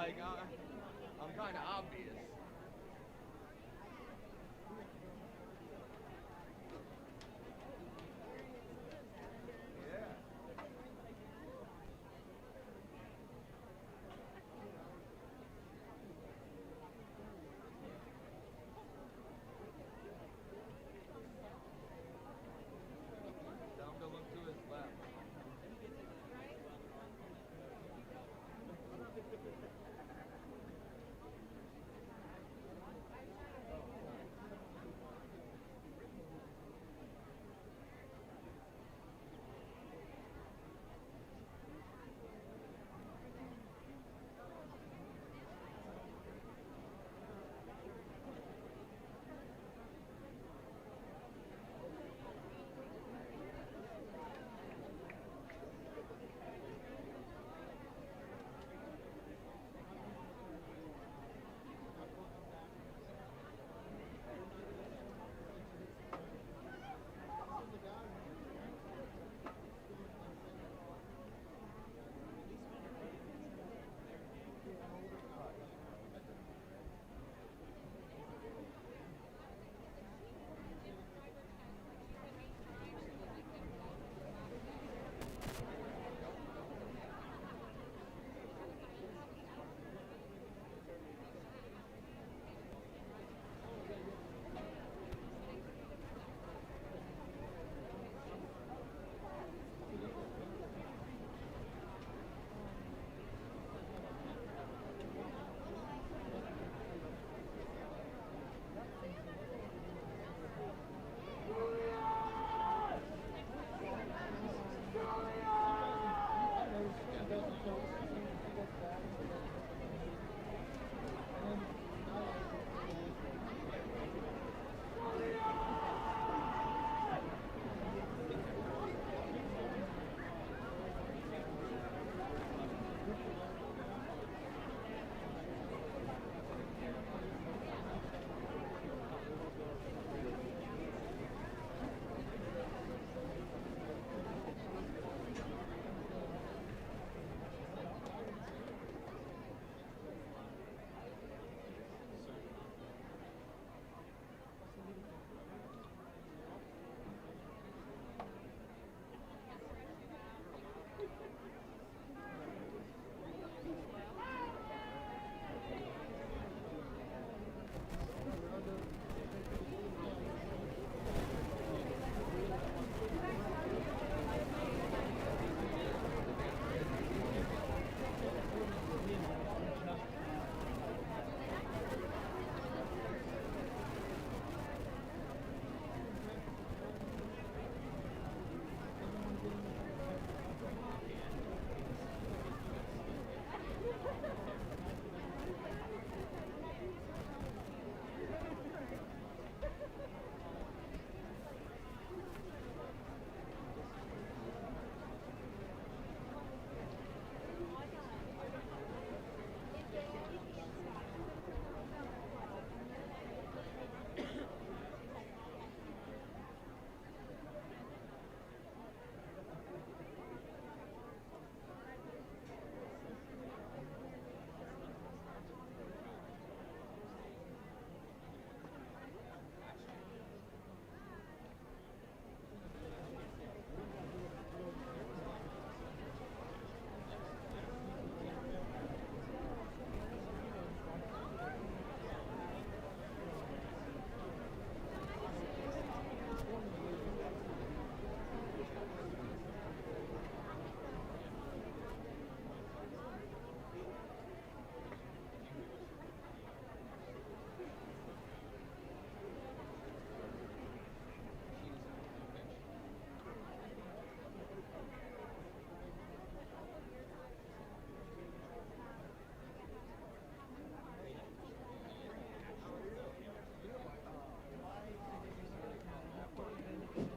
like I'm kind of obvious. Yeah. Tell him to look to his left.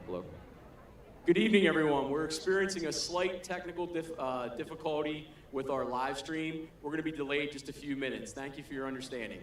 Hello. Good evening, everyone. We're experiencing a slight technical difficulty with our live stream. We're going to be delayed just a few minutes. Thank you for your understanding.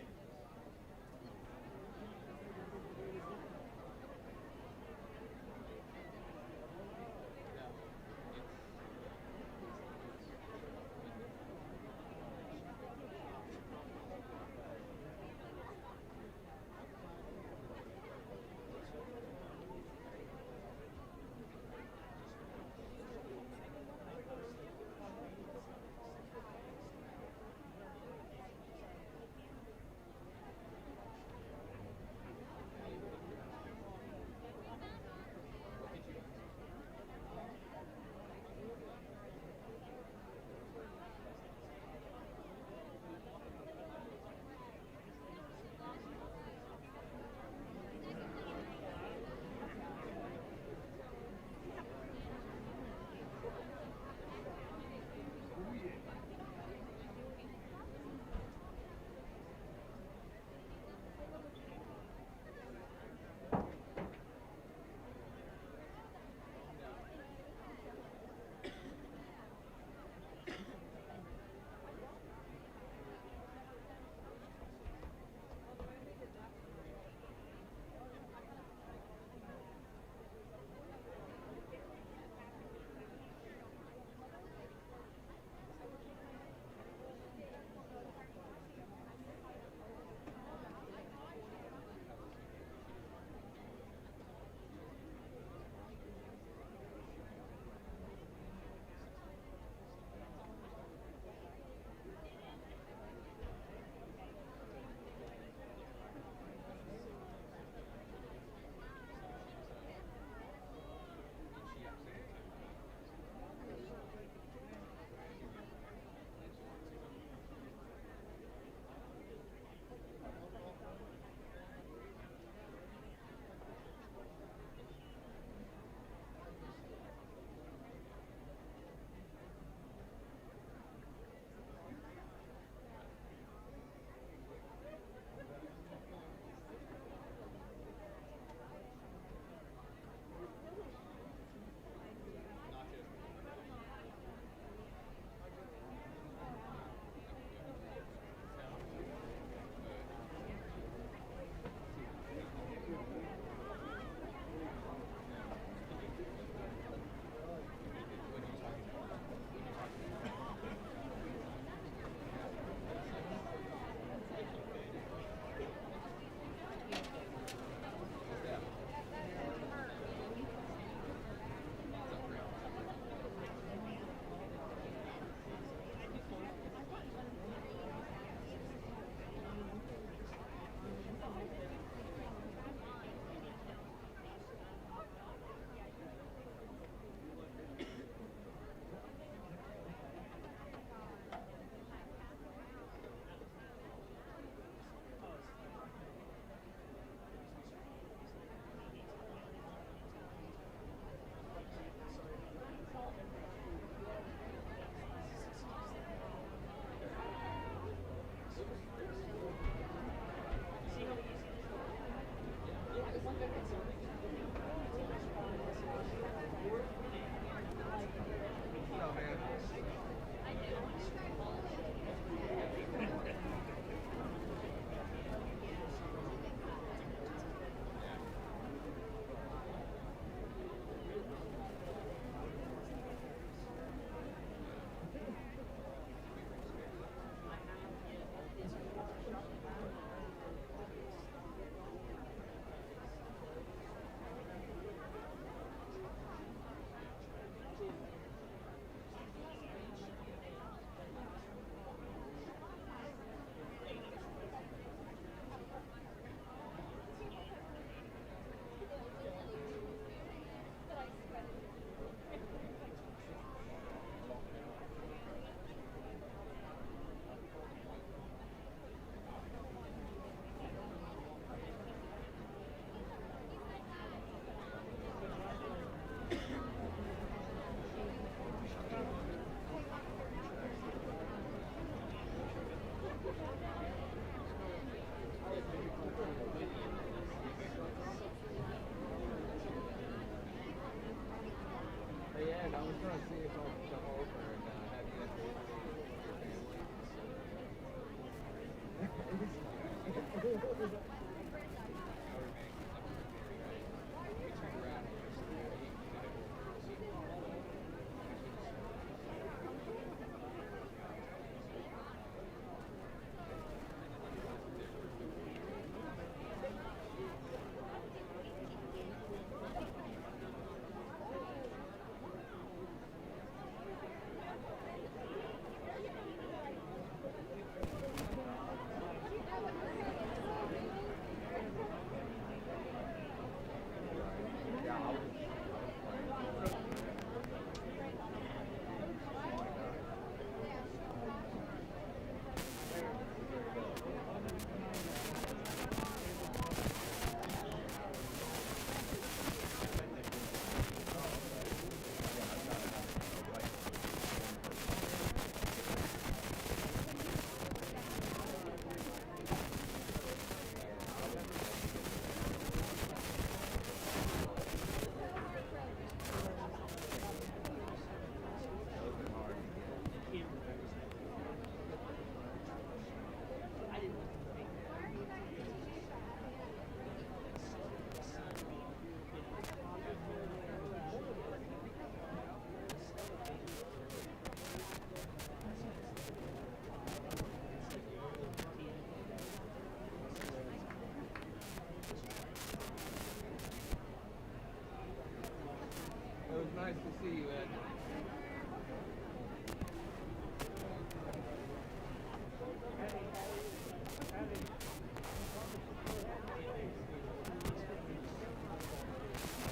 Nice to see you, Ed.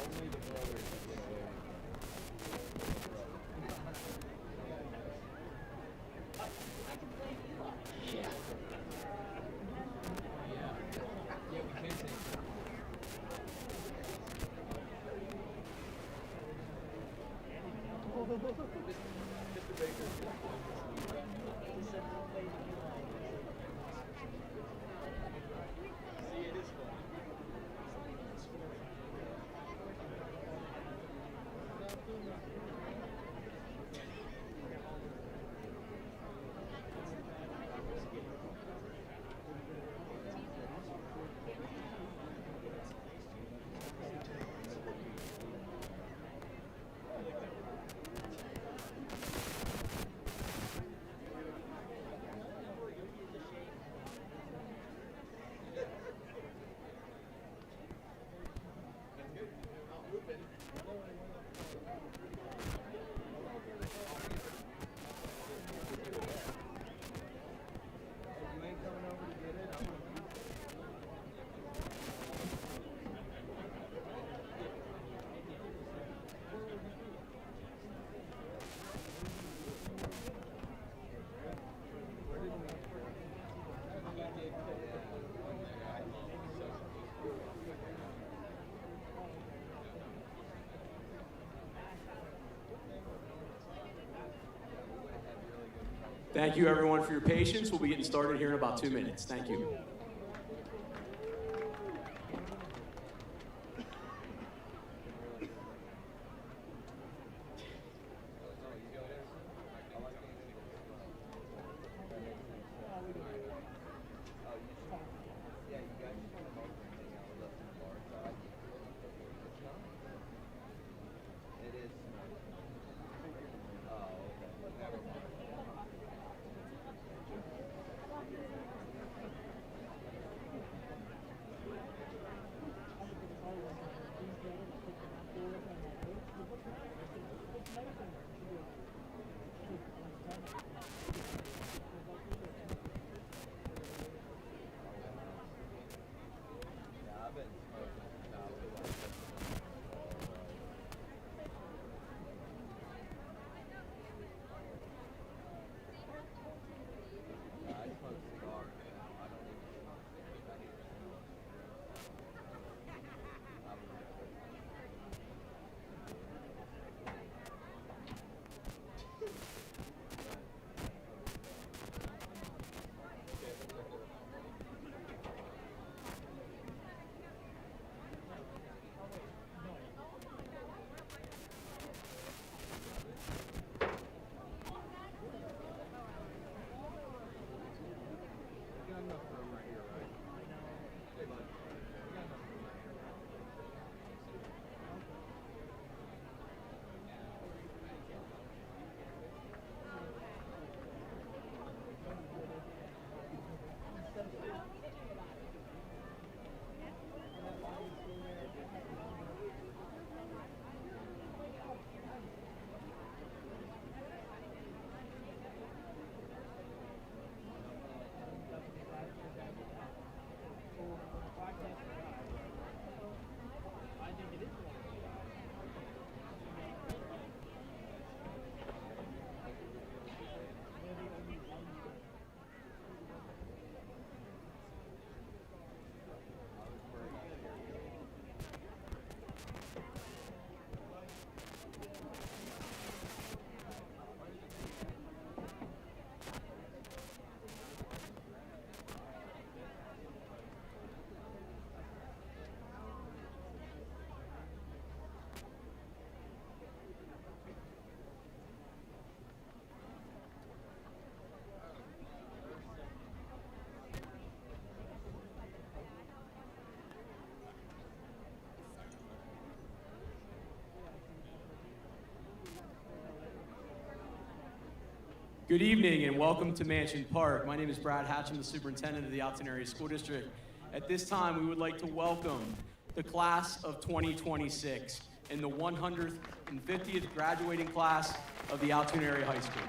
Only the brothers can get away. Yeah, we can take it. Mr. Baker. See, it is fun. You ain't coming over to get it? I'm gonna be. Where did we? Thank you, everyone, for your patience. We'll be getting started here in about 2 minutes. Thank you. It is. Oh, okay. Never mind. Yeah, I've been smoking now for like yeah, I smoke cigars now. I don't even smoke cigarettes. We got enough room right here, right? Hey, bud. We got enough room right here, right? Good evening and welcome to Mansion Park. My name is Brad Hatcham, the superintendent of the Altoona Area School District. At this time, we would like to welcome the class of 2026 and the 150th graduating class of the Altoona Area High School.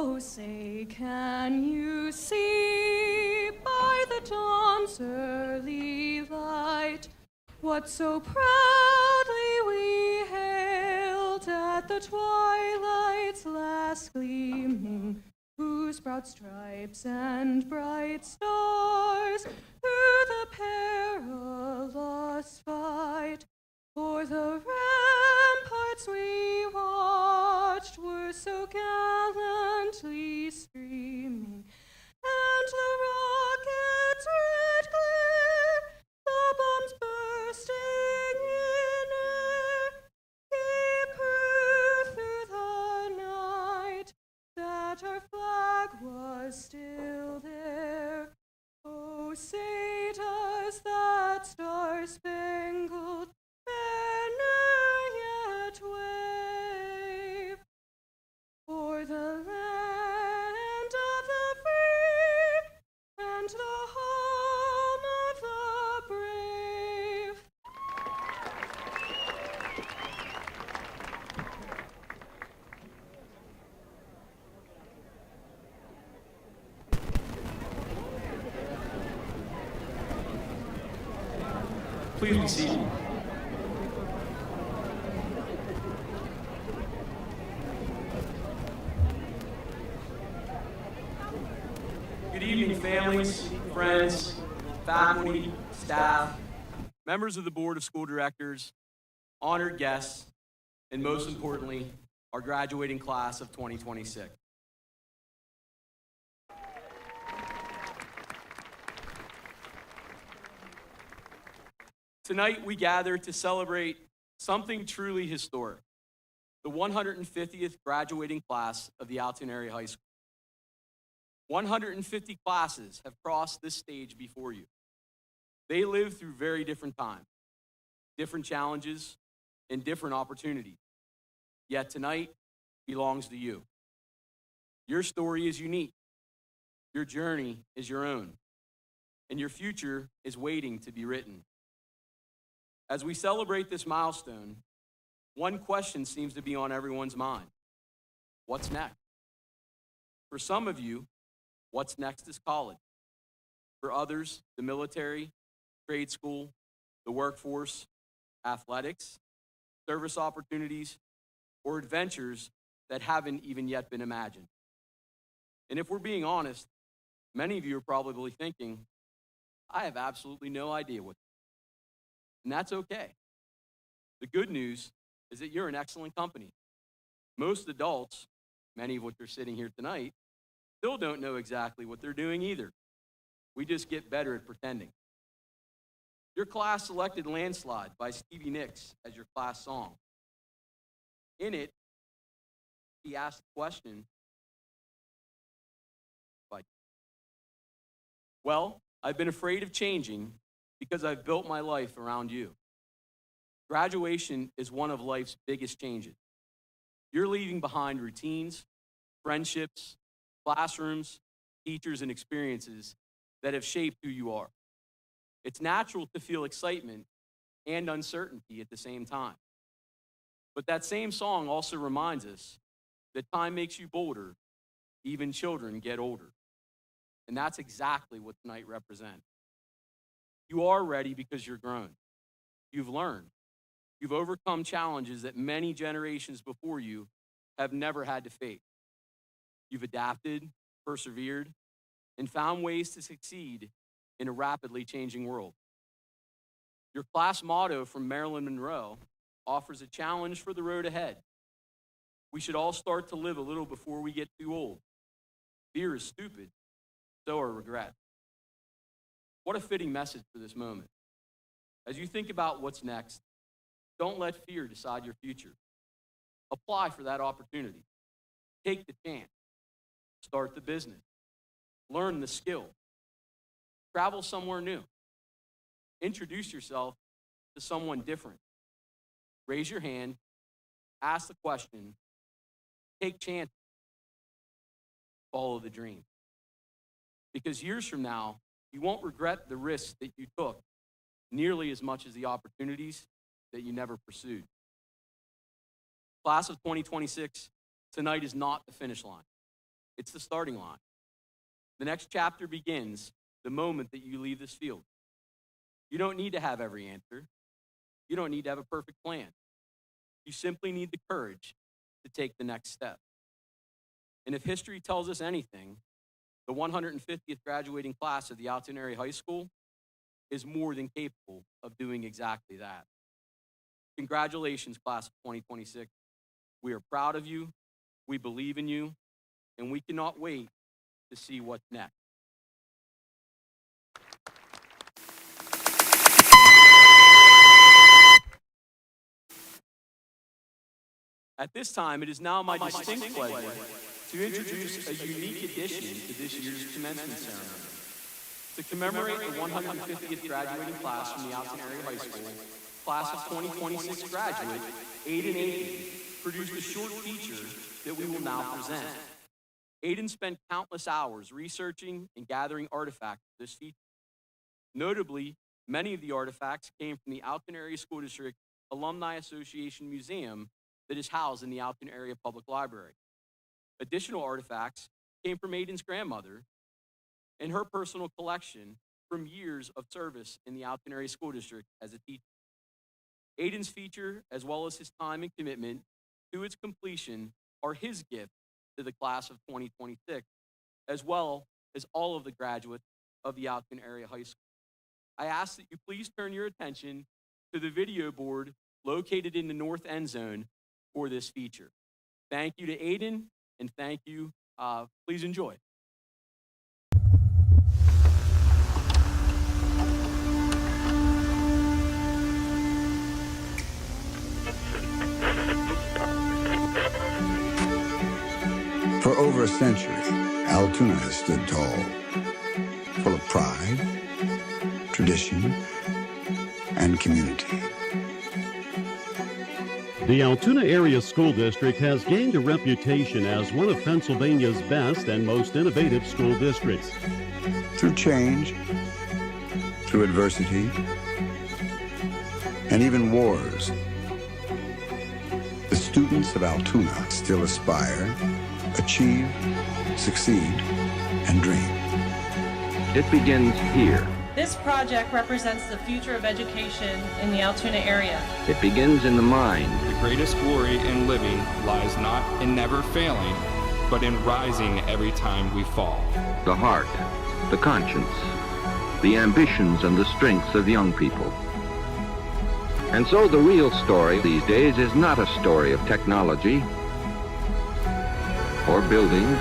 Oh, say, can you see by the dawn's early light what so proudly we hailed at the twilight's last gleaming, whose broad stripes and bright stars through the perilous fight o'er the ramparts we watched were so gallantly streaming, and the rocket's red glare, the bombs bursting in air, gave proof through the night that our flag was still there. Oh, say does that star-spangled banner yet wave o'er the land of the free and the home of the brave? Please be seated. Good evening, families, friends, faculty, staff, members of the Board of School Directors, honored guests, and most importantly, our graduating class of 2026. Tonight, we gather to celebrate something truly historic, the 150th graduating class of the Altoona Area High School. 150 classes have crossed this stage before you. They lived through very different times, different challenges, and different opportunities. Yet tonight belongs to you. Your story is unique. Your journey is your own. And your future is waiting to be written. As we celebrate this milestone, one question seems to be on everyone's mind. What's next? For some of you, what's next is college. For others, the military, trade school, the workforce, athletics, service opportunities, or adventures that haven't even yet been imagined. And if we're being honest, many of you are probably thinking, I have absolutely no idea what. And that's okay. The good news is that you're in excellent company. Most adults, many of which are sitting here tonight, still don't know exactly what they're doing either. We just get better at pretending. Your class selected Landslide by Stevie Nicks as your class song. In it, he asked the question, well, I've been afraid of changing because I've built my life around you. Graduation is one of life's biggest changes. You're leaving behind routines, friendships, classrooms, teachers, and experiences that have shaped who you are. It's natural to feel excitement and uncertainty at the same time. But that same song also reminds us that time makes you bolder, even children get older. And that's exactly what tonight represents. You are ready because you're grown. You've learned. You've overcome challenges that many generations before you have never had to face. You've adapted, persevered, and found ways to succeed in a rapidly changing world. Your class motto from Marilyn Monroe offers a challenge for the road ahead. We should all start to live a little before we get too old. Fear is stupid, so are regrets. What a fitting message for this moment. As you think about what's next, don't let fear decide your future. Apply for that opportunity. Take the chance. Start the business. Learn the skill. Travel somewhere new. Introduce yourself to someone different. Raise your hand. Ask the question. Take chances. Follow the dream. Because years from now, you won't regret the risks that you took nearly as much as the opportunities that you never pursued. Class of 2026, tonight is not the finish line. It's the starting line. The next chapter begins the moment that you leave this field. You don't need to have every answer. You don't need to have a perfect plan. You simply need the courage to take the next step. And if history tells us anything, the 150th graduating class of the Altoona Area High School is more than capable of doing exactly that. Congratulations, class of 2026. We are proud of you, we believe in you, and we cannot wait to see what's next. At this time, it is now my distinct pleasure to introduce a unique addition to this year's commencement ceremony. To commemorate the 150th graduating class from the Altoona Area High School, class of 2026 graduate, Aiden Aiken, produced a short feature that we will now present. Aiden spent countless hours researching and gathering artifacts for this feature. Notably, many of the artifacts came from the Altoona Area School District Alumni Association Museum that is housed in the Altoona Area Public Library. Additional artifacts came from Aiden's grandmother and her personal collection from years of service in the Altoona Area School District as a teacher. Aiden's feature, as well as his time and commitment to its completion, are his gift to the class of 2026, as well as all of the graduates of the Altoona Area High School. I ask that you please turn your attention to the video board located in the north end zone for this feature. Thank you to Aiden, and thank you. Please enjoy. For over a century, Altoona has stood tall, full of pride, tradition, and community. The Altoona Area School District has gained a reputation as one of Pennsylvania's best and most innovative school districts. Through change, through adversity, and even wars, the students of Altoona still aspire, achieve, succeed, and dream. It begins here. This project represents the future of education in the Altoona area. It begins in the mind. The greatest glory in living lies not in never failing, but in rising every time we fall. The heart, the conscience, the ambitions and the strengths of young people. And so the real story these days is not a story of technology or buildings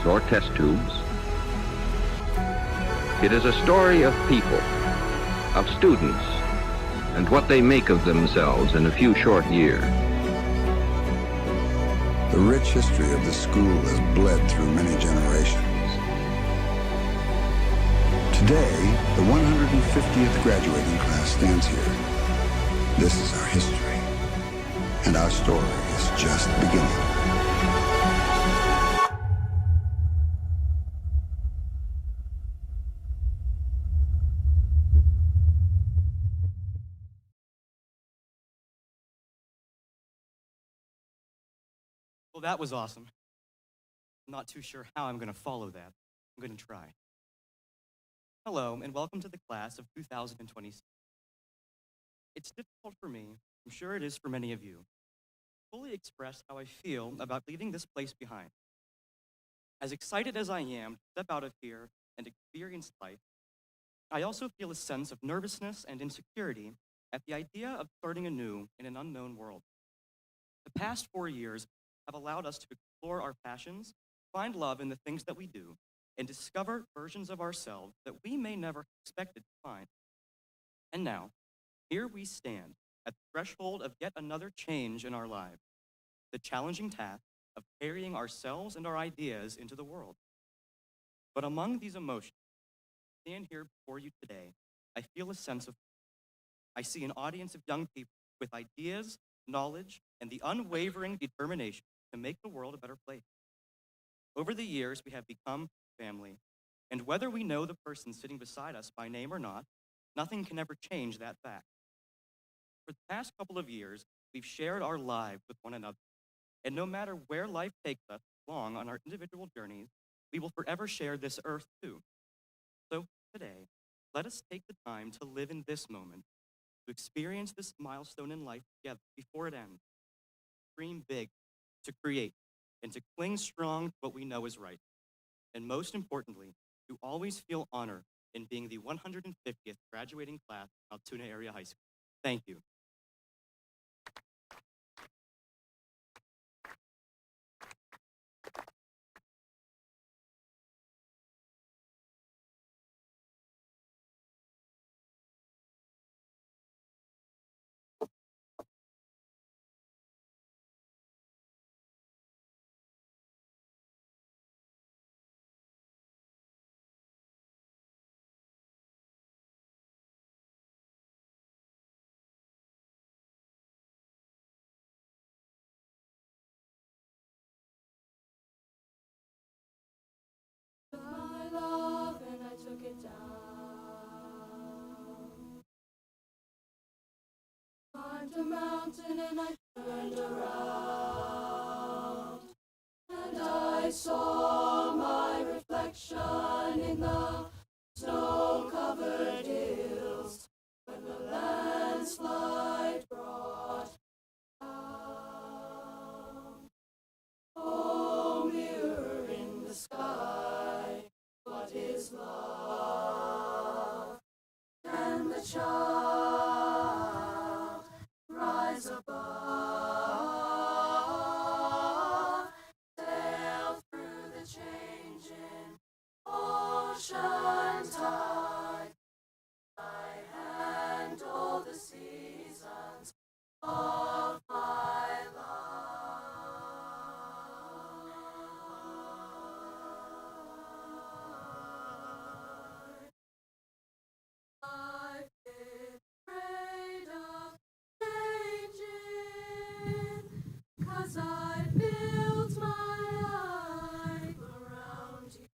or test tubes. It is a story of people, of students, and what they make of themselves in a few short years. The rich history of the school has bled through many generations. Today, the 150th graduating class stands here. This is our history, and our story is just beginning. Well, that was awesome. I'm not too sure how I'm going to follow that. I'm going to try. Hello, and welcome to the class of 2026. It's difficult for me, I'm sure it is for many of you, to fully express how I feel about leaving this place behind. As excited as I am to step out of here and experience life, I also feel a sense of nervousness and insecurity at the idea of starting anew in an unknown world. The past 4 years have allowed us to explore our passions, find love in the things that we do, and discover versions of ourselves that we may never have expected to find. And now, here we stand at the threshold of yet another change in our lives, the challenging task of carrying ourselves and our ideas into the world. But among these emotions, I stand here before you today, I feel a sense of hope. I see an audience of young people with ideas, knowledge, and the unwavering determination to make the world a better place. Over the years, we have become family, and whether we know the person sitting beside us by name or not, nothing can ever change that fact. For the past couple of years, we've shared our lives with one another, And no matter where life takes us along on our individual journeys, we will forever share this earth too. So today, let us take the time to live in this moment, to experience this milestone in life together before it ends. Dream big, to create, and to cling strong to what we know is right. And most importantly, to always feel honor in being the 150th graduating class of Altoona Area High School. Thank you. My love, and I took it down. Climbed a mountain and I turned around, and I saw my reflection in the snow-covered hills when the landslide brought down. Oh, mirror in the sky, what is love? Can the child rise above, sail through the changing ocean tide? I handle the seasons of my life. I've been afraid of changing, 'cause I built my life around you.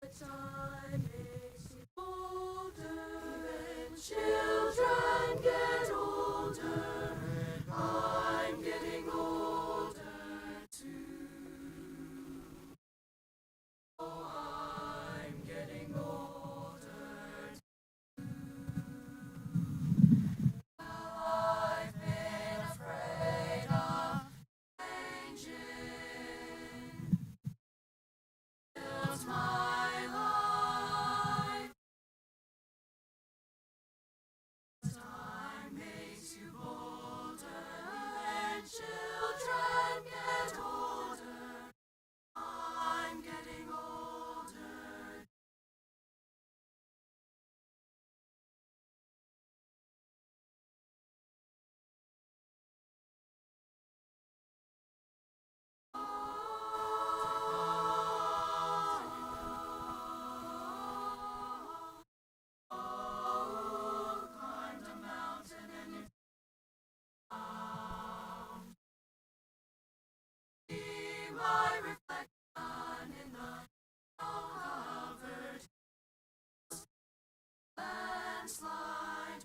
But time makes you older, even children get older. I'm getting older too. Oh, I'm getting older too. Well, I've been afraid of changing. Built my life. Time makes you bolder, even children get older. I'm getting older. Oh, climbed a mountain and it's found. See my reflection in the snow-covered landslide.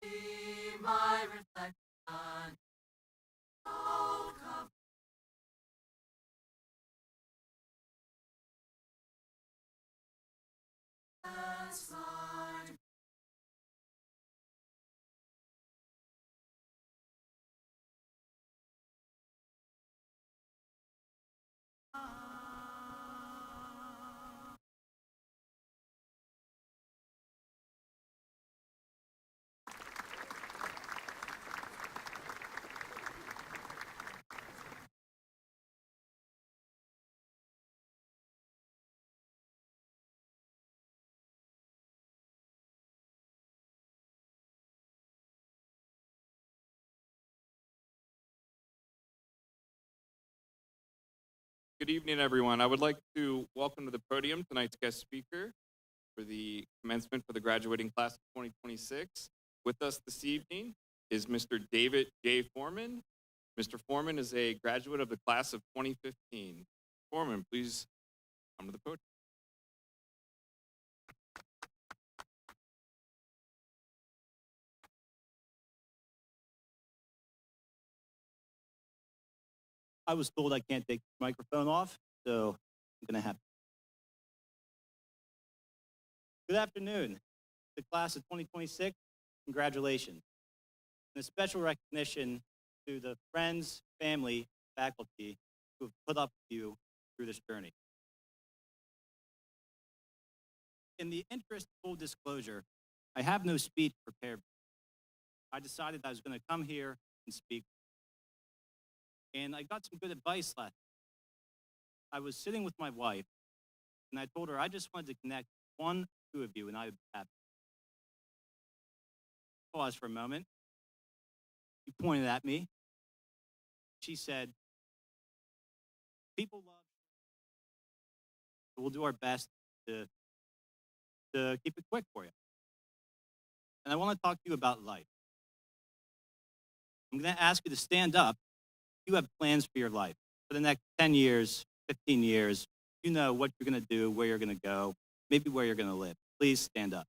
See my reflection, snow-covered landslide. Good evening, everyone. I would like to welcome to the podium tonight's guest speaker for the commencement for the graduating class of 2026. With us this evening is Mr. David J. Foreman. Mr. Foreman is a graduate of the class of 2015. Foreman, please come to the podium. I was told I can't take the microphone off, so I'm going to have. Good afternoon, the class of 2026. Congratulations. And a special recognition to the friends, family, faculty who have put up with you through this journey. In the interest of full disclosure, I have no speech prepared. I decided I was going to come here and speak. And I got some good advice last night. I was sitting with my wife, and I told her I just wanted to connect one or two of you, and I would be happy. Pause for a moment. She pointed at me. She said, people love, we'll do our best to keep it quick for you. And I want to talk to you about life. I'm going to ask you to stand up. You have plans for your life for the next 10 years, 15 years. You know what you're going to do, where you're going to go, maybe where you're going to live. Please stand up.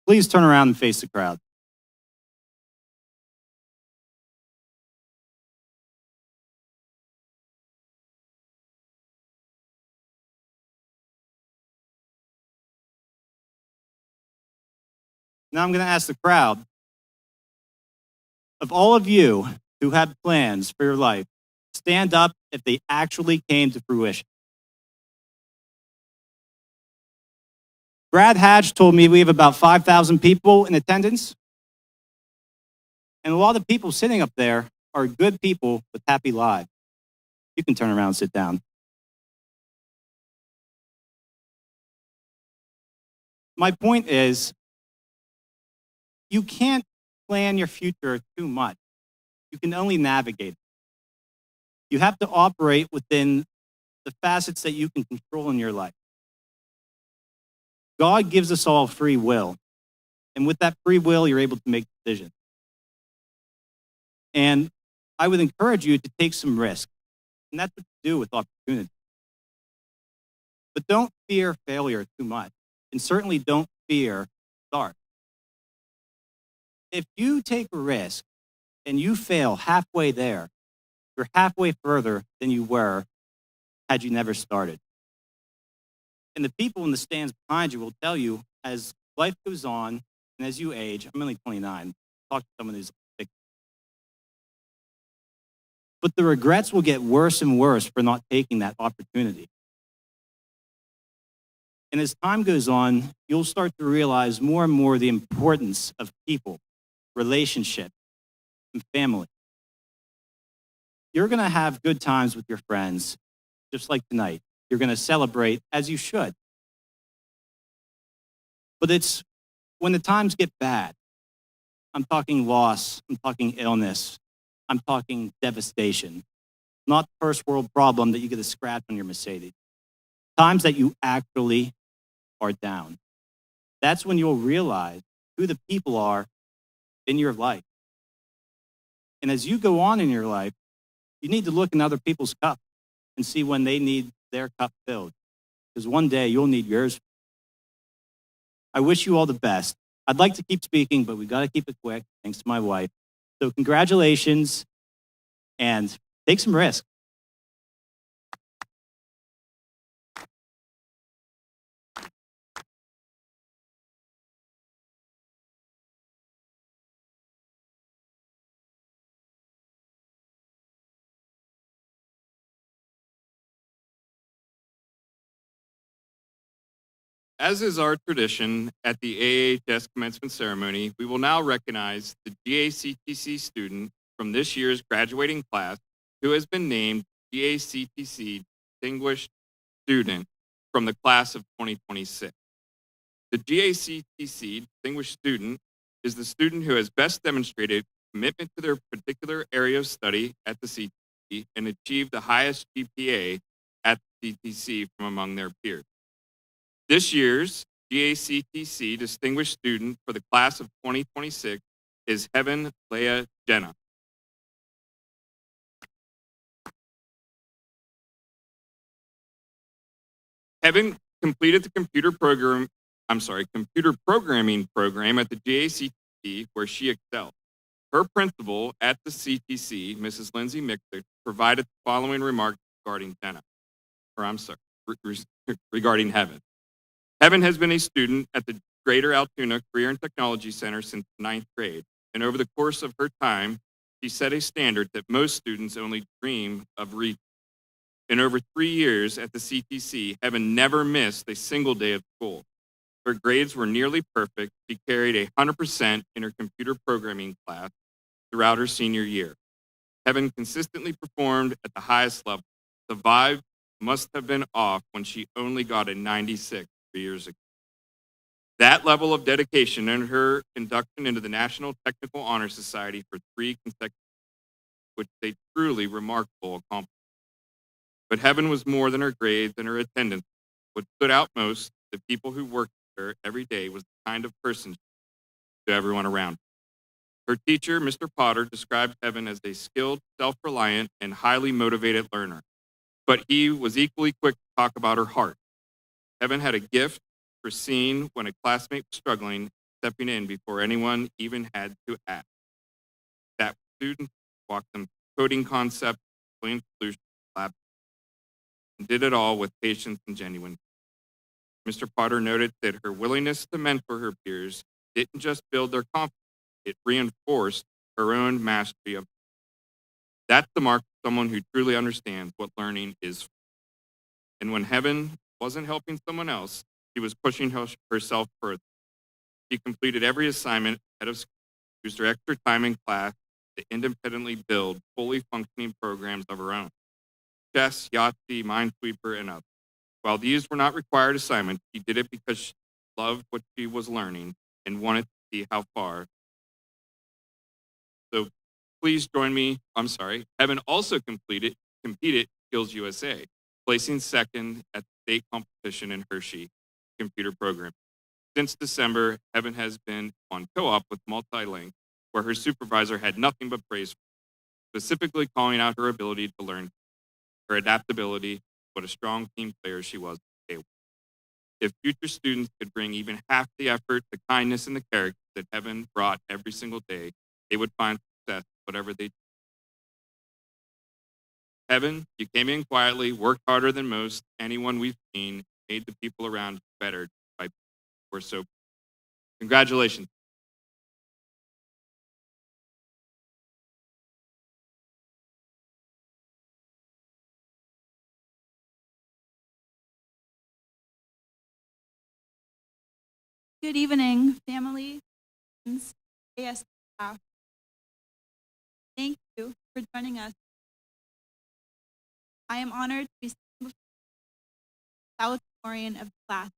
Please turn around and face the crowd. Now I'm going to ask the crowd, of all of you who had plans for your life, stand up if they actually came to fruition. Brad Hatch told me we have about 5,000 people in attendance. And a lot of the people sitting up there are good people with happy lives. You can turn around and sit down. My point is, you can't plan your future too much. You can only navigate it. You have to operate within the facets that you can control in your life. God gives us all free will. And with that free will, you're able to make decisions. And I would encourage you to take some risk. And that's what you do with opportunity. But don't fear failure too much. And certainly don't fear dark. If you take a risk and you fail halfway there, you're halfway further than you were had you never started. And the people in the stands behind you will tell you, as life goes on and as you age, I'm only 29, talk to someone who's 60. But the regrets will get worse and worse for not taking that opportunity. And as time goes on, you'll start to realize more and more the importance of people, relationship, and family. You're going to have good times with your friends, just like tonight. You're going to celebrate as you should. But it's when the times get bad. I'm talking loss, I'm talking illness, I'm talking devastation. Not the first world problem that you get a scratch on your Mercedes. Times that you actually are down. That's when you'll realize who the people are in your life. And as you go on in your life, you need to look in other people's cup and see when they need their cup filled. Because one day you'll need yours. I wish you all the best. I'd like to keep speaking, but we got to keep it quick, thanks to my wife. So congratulations, and take some risk. As is our tradition at the AHS commencement ceremony, we will now recognize the GACTC student from this year's graduating class who has been named GACTC Distinguished Student from the class of 2026. The GACTC Distinguished Student is the student who has best demonstrated commitment to their particular area of study at the CTC and achieved the highest GPA at the CTC from among their peers. This year's GACTC Distinguished Student for the class of 2026 is Heaven Leah Jenna. Heaven completed the computer programming program at the GACT where she excelled. Her principal at the CTC, Mrs. Lindsay Mixer, provided the following remarks regarding regarding Heaven. Heaven has been a student at the Greater Altoona Career and Technology Center since 9th grade, and over the course of her time, she set a standard that most students only dream of reaching. In over 3 years at the CTC, Heaven never missed a single day of school. Her grades were nearly perfect. She carried 100% in her computer programming class throughout her senior year. Heaven consistently performed at the highest level. The vibe must have been off when she only got a 96 3 years ago. That level of dedication earned her induction into the National Technical Honor Society for 3 consecutive years, which is a truly remarkable accomplishment. But Heaven was more than her grades and her attendance. What stood out most, the people who worked with her every day, was the kind of person she was to everyone around her. Her teacher, Mr. Potter, described Heaven as a skilled, self-reliant, and highly motivated learner. But he was equally quick to talk about her heart. Heaven had a gift for seeing when a classmate was struggling, stepping in before anyone even had to ask. That student walked them through coding concepts, explained solutions, lab, and did it all with patience and genuine. Mr. Potter noted that her willingness to mentor her peers didn't just build their confidence, it reinforced her own mastery of it. That's the mark of someone who truly understands what learning is. And when Heaven wasn't helping someone else, she was pushing herself further. She completed every assignment ahead of school, used her extra time in class to independently build fully functioning programs of her own. Chess, Yahtzee, Minesweeper, and others. While these were not required assignments, she did it because she loved what she was learning and wanted to see how far. So please join me. Heaven also competed Skills USA, placing second at the state competition in Hershey computer program. Since December, Heaven has been on co-op with Multilink, where her supervisor had nothing but praise for her, specifically calling out her ability to learn, her adaptability, what a strong team player she was. If future students could bring even half the effort, the kindness, and the character that Heaven brought every single day, they would find success whatever they do. Heaven, you came in quietly, worked harder than most anyone we've seen, made the people around you better. We're so congratulations. Good evening, family, friends, AS staff. Thank you for joining us. I am honored to be valedictorian of the class.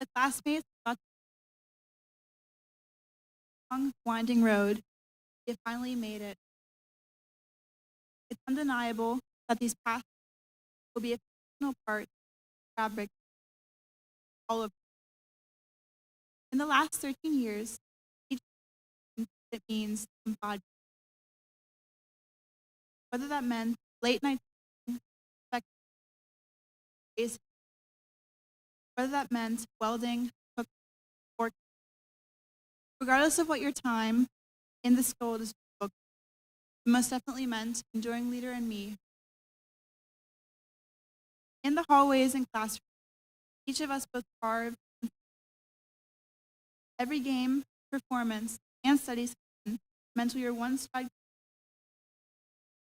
The classmates got the long, winding road. They finally made it. It's undeniable that these paths will be a foundational part of the fabric all of. In the last 13 years, each it means embodied. Whether that meant late night, whether that meant welding, cooking, or regardless of what your time in the school district book, it most definitely meant enjoying Leader and me. In the hallways and classrooms, each of us both carved. Every game, performance, and study session meant we were one stride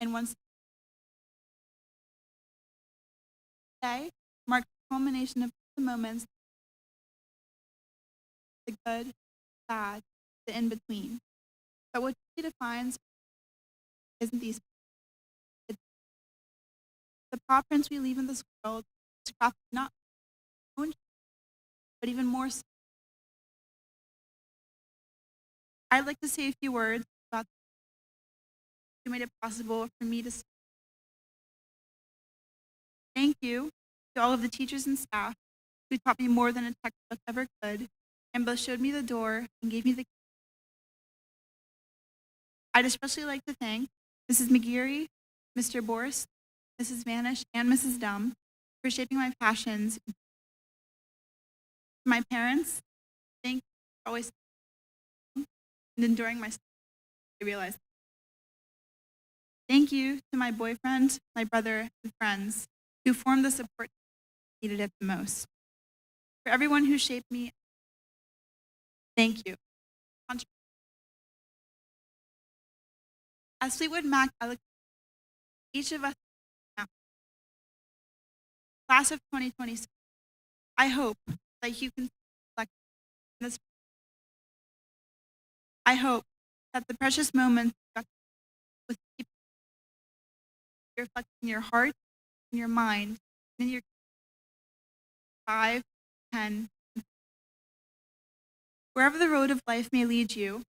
and one. Today marks the culmination of the moments, the good, bad, the in-between. But what really defines isn't these. It's the paw prints we leave in this world, scrapped not own, but even more so. I'd like to say a few words about who made it possible for me to say. Thank you to all of the teachers and staff who taught me more than a textbook ever could, and both showed me the door and gave me the key. I'd especially like to thank Mrs. McGeary, Mr. Borst, Mrs. Vanish, and Mrs. Dumb for shaping my passions. To my parents, thank you for always and enduring my stuff. I realized. Thank you to my boyfriend, my brother, and friends who formed the support I needed it the most. For everyone who shaped me, thank you. As Fleetwood Mac eloquently, each of us now, class of 2026, I hope that you can reflect on this. I hope that the precious moments with people reflect in your heart, in your mind, and in your 5, 10, wherever the road of life may lead you,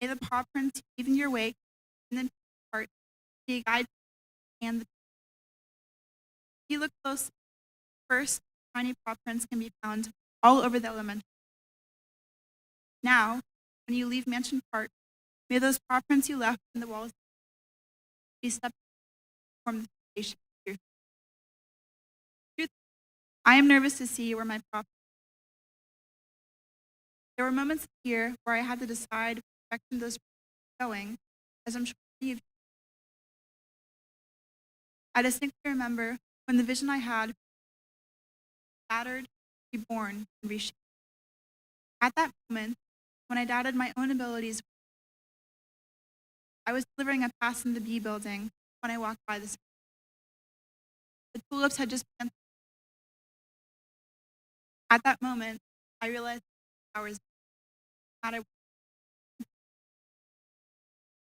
may the paw prints leave in your wake and then heart be a guide and the. If you look close, first, tiny paw prints can be found all over the elementary. Now, when you leave Mansion Park, may those paw prints you left in the walls be stepped from the station. I am nervous to see where my paw. There were moments here where I had to decide which direction those were going, as I'm sure many of you. I distinctly remember when the vision I had shattered, reborn, and reshaped. At that moment, when I doubted my own abilities, I was delivering a pass in the B building when I walked by this. The tulips had just been. At that moment, I realized flowers matter. The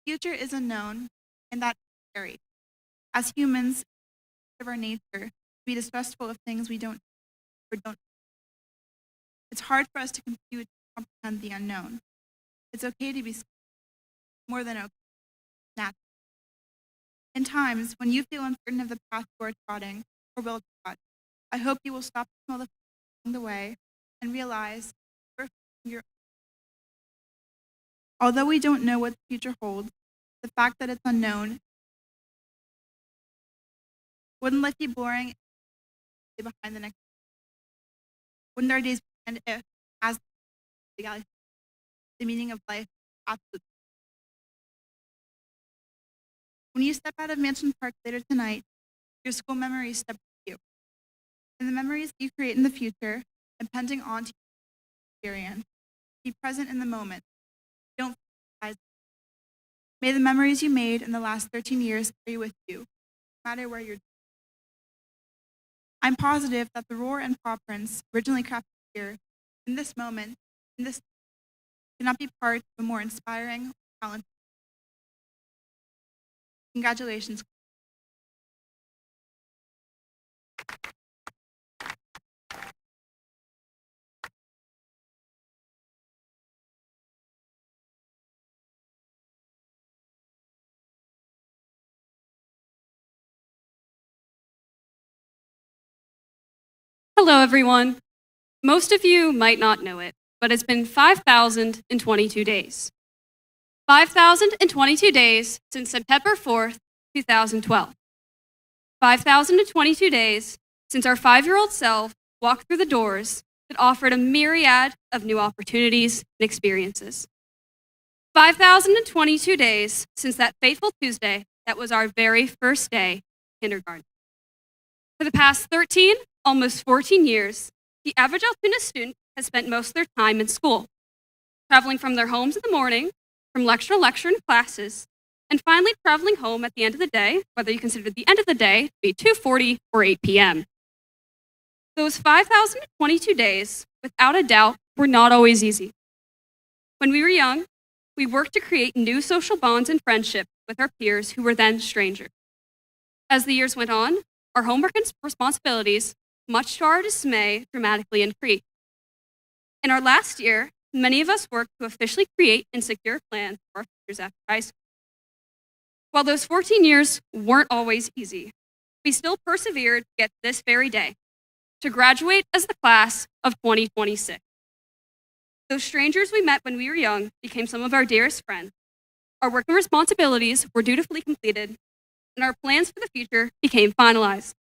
future is unknown, and that's scary. As humans, it's of our nature to be distrustful of things we don't or don't. It's hard for us to compute and comprehend the unknown. It's okay to be scared, more than okay. Natural. In times when you feel uncertain of the path you are trotting or will trot, I hope you will stop to smell the along the way and realize you're. Although we don't know what the future holds, the fact that it's unknown wouldn't life be boring behind the next. Wouldn't our days end if, as the galaxy, the meaning of life absolutely. When you step out of Mansion Park later tonight, your school memories step with you. And the memories you create in the future, depending on your experience, be present in the moment. Don't feel. May the memories you made in the last 13 years carry with you, no matter where you're. I'm positive that the roar and paw prints originally crafted here, in this moment, in this, cannot be part of a more inspiring, talented. Congratulations. Hello, everyone. Most of you might not know it, but it's been 5,022 days. 5,022 days since September 4th, 2012. 5,022 days since our 5-year-old self walked through the doors that offered a myriad of new opportunities and experiences. 5,022 days since that fateful Tuesday that was our very first day in kindergarten. For the past 13, almost 14 years, the average Altoona student has spent most of their time in school, traveling from their homes in the morning, from lecture to lecture in classes, and finally traveling home at the end of the day, whether you consider the end of the day to be 2:40 or 8 p.m. Those 5,022 days, without a doubt, were not always easy. When we were young, we worked to create new social bonds and friendship with our peers who were then strangers. As the years went on, our homework and responsibilities, much to our dismay, dramatically increased. In our last year, many of us worked to officially create and secure plans for our futures after high school. While those 14 years weren't always easy, we still persevered to get to this very day, to graduate as the class of 2026. Those strangers we met when we were young became some of our dearest friends. Our work and responsibilities were dutifully completed, and our plans for the future became finalized.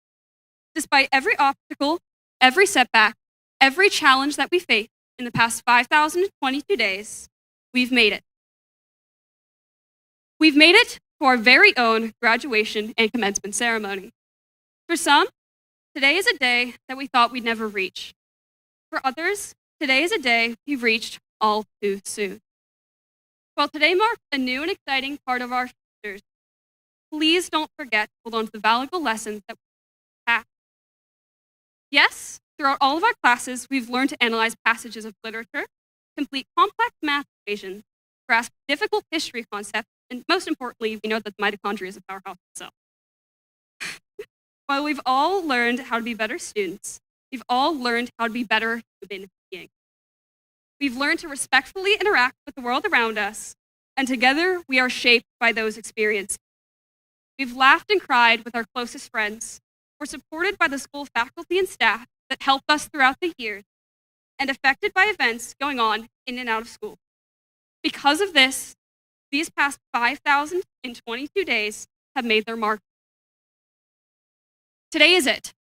Despite every obstacle, every setback, every challenge that we faced in the past 5,022 days, we've made it. We've made it to our very own graduation and commencement ceremony. For some, today is a day that we thought we'd never reach. For others, today is a day we've reached all too soon. While today marks a new and exciting part of our futures, please don't forget to hold on to the valuable lessons that we've had. Yes, throughout all of our classes, we've learned to analyze passages of literature, complete complex math equations, grasp difficult history concepts, and most importantly, we know that the mitochondria is a powerhouse itself. While we've all learned how to be better students, we've all learned how to be better human beings. We've learned to respectfully interact with the world around us, and together we are shaped by those experiences. We've laughed and cried with our closest friends. We're supported by the school faculty and staff that helped us throughout the years, and affected by events going on in and out of school. Because of this, these past 5,022 days have made their mark. Today is it.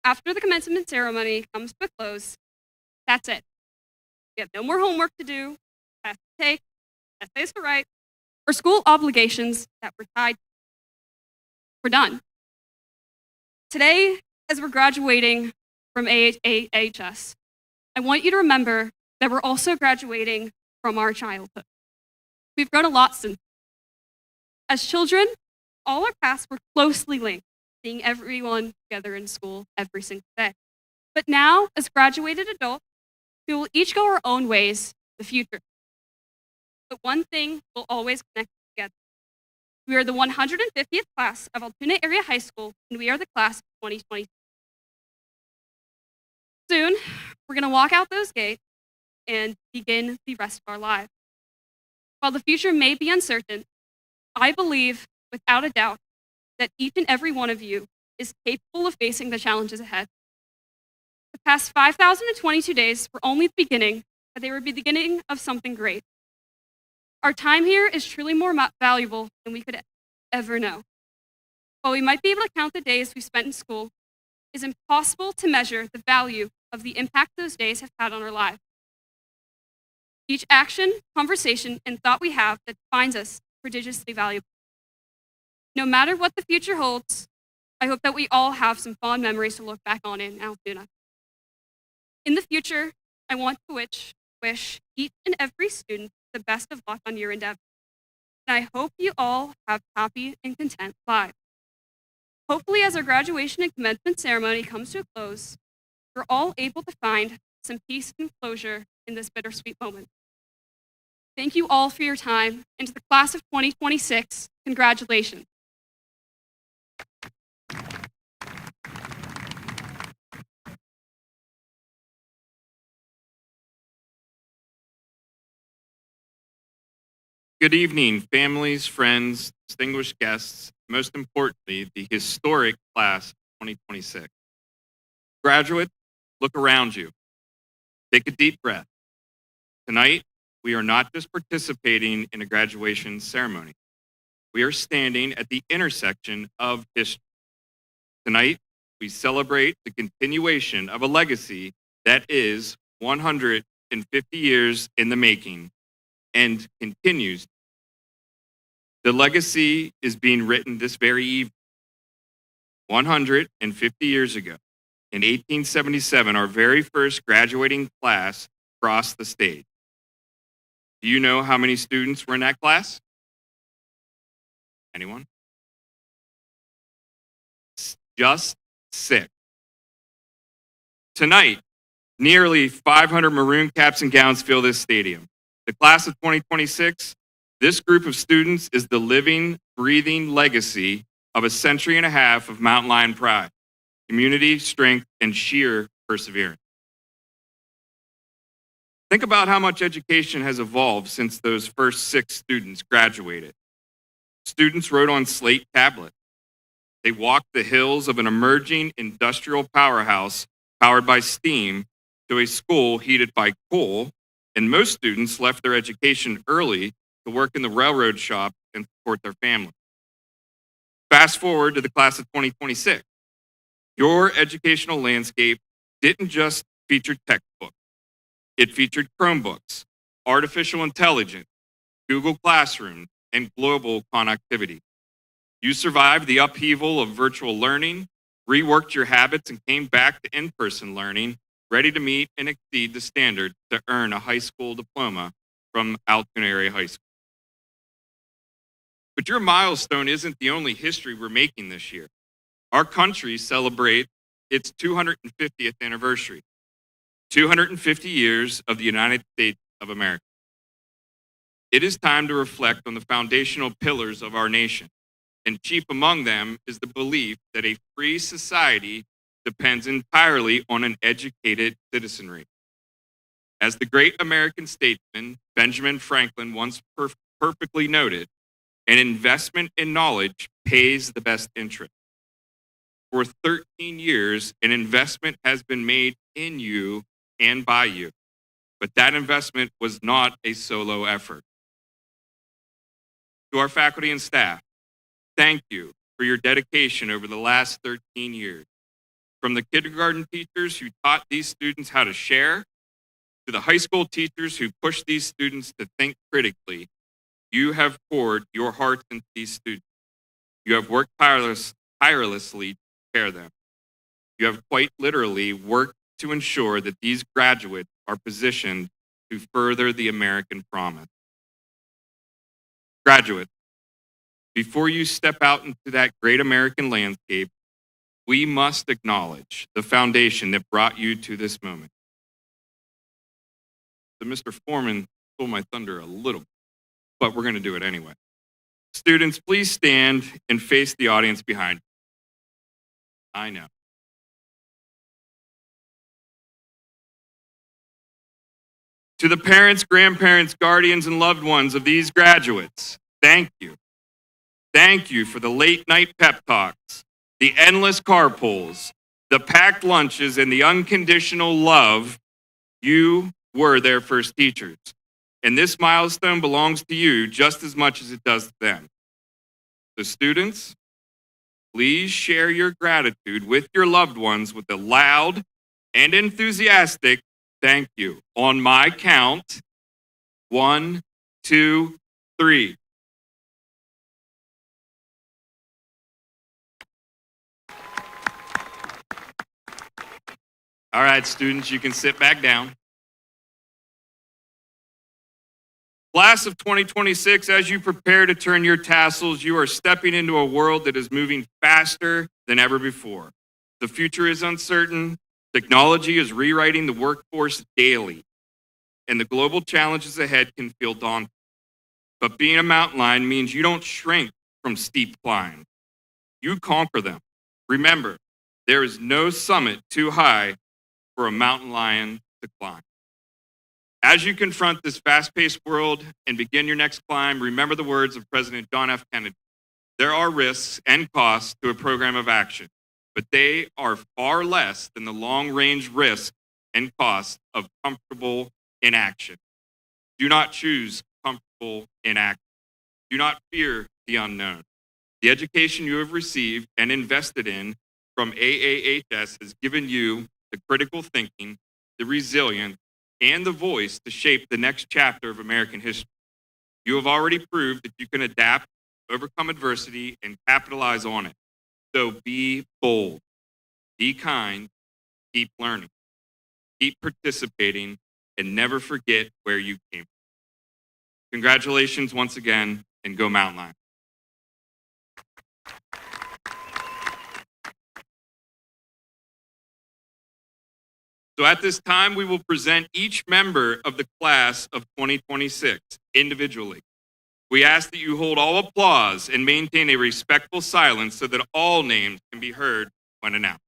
After the commencement ceremony comes to a close, that's it. We have no more homework to do, tests to take, essays to write, or school obligations that we're tied to. We're done. Today, as we're graduating from AHS, I want you to remember that we're also graduating from our childhood. We've grown a lot since. As children, all our paths were closely linked, seeing everyone together in school every single day. But now, as graduated adults, we will each go our own ways in the future. But one thing will always connect us together. We are the 150th class of Altoona Area High School, and we are the class of 2020. Soon, we're going to walk out those gates and begin the rest of our lives. While the future may be uncertain, I believe, without a doubt, that each and every one of you is capable of facing the challenges ahead. The past 5,022 days were only the beginning, but they were the beginning of something great. Our time here is truly more valuable than we could ever know. While we might be able to count the days we spent in school, it is impossible to measure the value of the impact those days have had on our lives. Each action, conversation, and thought we have that defines us is prodigiously valuable. No matter what the future holds, I hope that we all have some fond memories to look back on in Altoona. In the future, I want to wish each and every student the best of luck on your endeavor. And I hope you all have happy and content lives. Hopefully, as our graduation and commencement ceremony comes to a close, we're all able to find some peace and closure in this bittersweet moment. Thank you all for your time, and to the class of 2026, congratulations. Good evening, families, friends, distinguished guests, most importantly, the historic class of 2026. Graduates, look around you. Take a deep breath. Tonight, we are not just participating in a graduation ceremony. We are standing at the intersection of history. Tonight, we celebrate the continuation of a legacy that is 150 years in the making and continues. The legacy is being written this very evening. 150 years ago, in 1877, our very first graduating class crossed the stage. Do you know how many students were in that class? Anyone? Just 6. Tonight, nearly 500 maroon caps and gowns fill this stadium. The class of 2026, this group of students is the living, breathing legacy of a century and a half of Mountain Lion pride, community, strength, and sheer perseverance. Think about how much education has evolved since those first 6 students graduated. Students wrote on slate tablets. They walked the hills of an emerging industrial powerhouse powered by steam to a school heated by coal, and most students left their education early to work in the railroad shop and support their family. Fast forward to the class of 2026. Your educational landscape didn't just feature textbooks. It featured Chromebooks, artificial intelligence, Google Classroom, and global connectivity. You survived the upheaval of virtual learning, reworked your habits, and came back to in-person learning, ready to meet and exceed the standard to earn a high school diploma from Altoona Area High School. But your milestone isn't the only history we're making this year. Our country celebrates its 250th anniversary, 250 years of the United States of America. It is time to reflect on the foundational pillars of our nation, and chief among them is the belief that a free society depends entirely on an educated citizenry. As the great American statesman Benjamin Franklin once perfectly noted, an investment in knowledge pays the best interest. For 13 years, an investment has been made in you and by you, but that investment was not a solo effort. To our faculty and staff, thank you for your dedication over the last 13 years. From the kindergarten teachers who taught these students how to share, to the high school teachers who pushed these students to think critically, you have poured your hearts into these students. You have worked tirelessly to prepare them. You have quite literally worked to ensure that these graduates are positioned to further the American promise. Graduates, before you step out into that great American landscape, we must acknowledge the foundation that brought you to this moment. So Mr. Foreman stole my thunder a little, but we're going to do it anyway. Students, please stand and face the audience behind you. I know. To the parents, grandparents, guardians, and loved ones of these graduates, thank you. Thank you for the late night pep talks, the endless carpools, the packed lunches, and the unconditional love. You were their first teachers. And this milestone belongs to you just as much as it does to them. So students, please share your gratitude with your loved ones with a loud and enthusiastic thank you. On my count, 1, 2, 3. All right, students, you can sit back down. Class of 2026, as you prepare to turn your tassels, you are stepping into a world that is moving faster than ever before. The future is uncertain. Technology is rewriting the workforce daily, and the global challenges ahead can feel daunting. But being a mountain lion means you don't shrink from steep climbs. You conquer them. Remember, there is no summit too high for a mountain lion to climb. As you confront this fast-paced world and begin your next climb, remember the words of President John F. Kennedy. There are risks and costs to a program of action, but they are far less than the long-range risk and cost of comfortable inaction. Do not choose comfortable inaction. Do not fear the unknown. The education you have received and invested in from AAHS has given you the critical thinking, the resilience, and the voice to shape the next chapter of American history. You have already proved that you can adapt, overcome adversity, and capitalize on it. So be bold, be kind, keep learning, keep participating, and never forget where you came from. Congratulations once again, and go Mountain Lion. So at this time, we will present each member of the class of 2026 individually. We ask that you hold all applause and maintain a respectful silence so that all names can be heard when announced.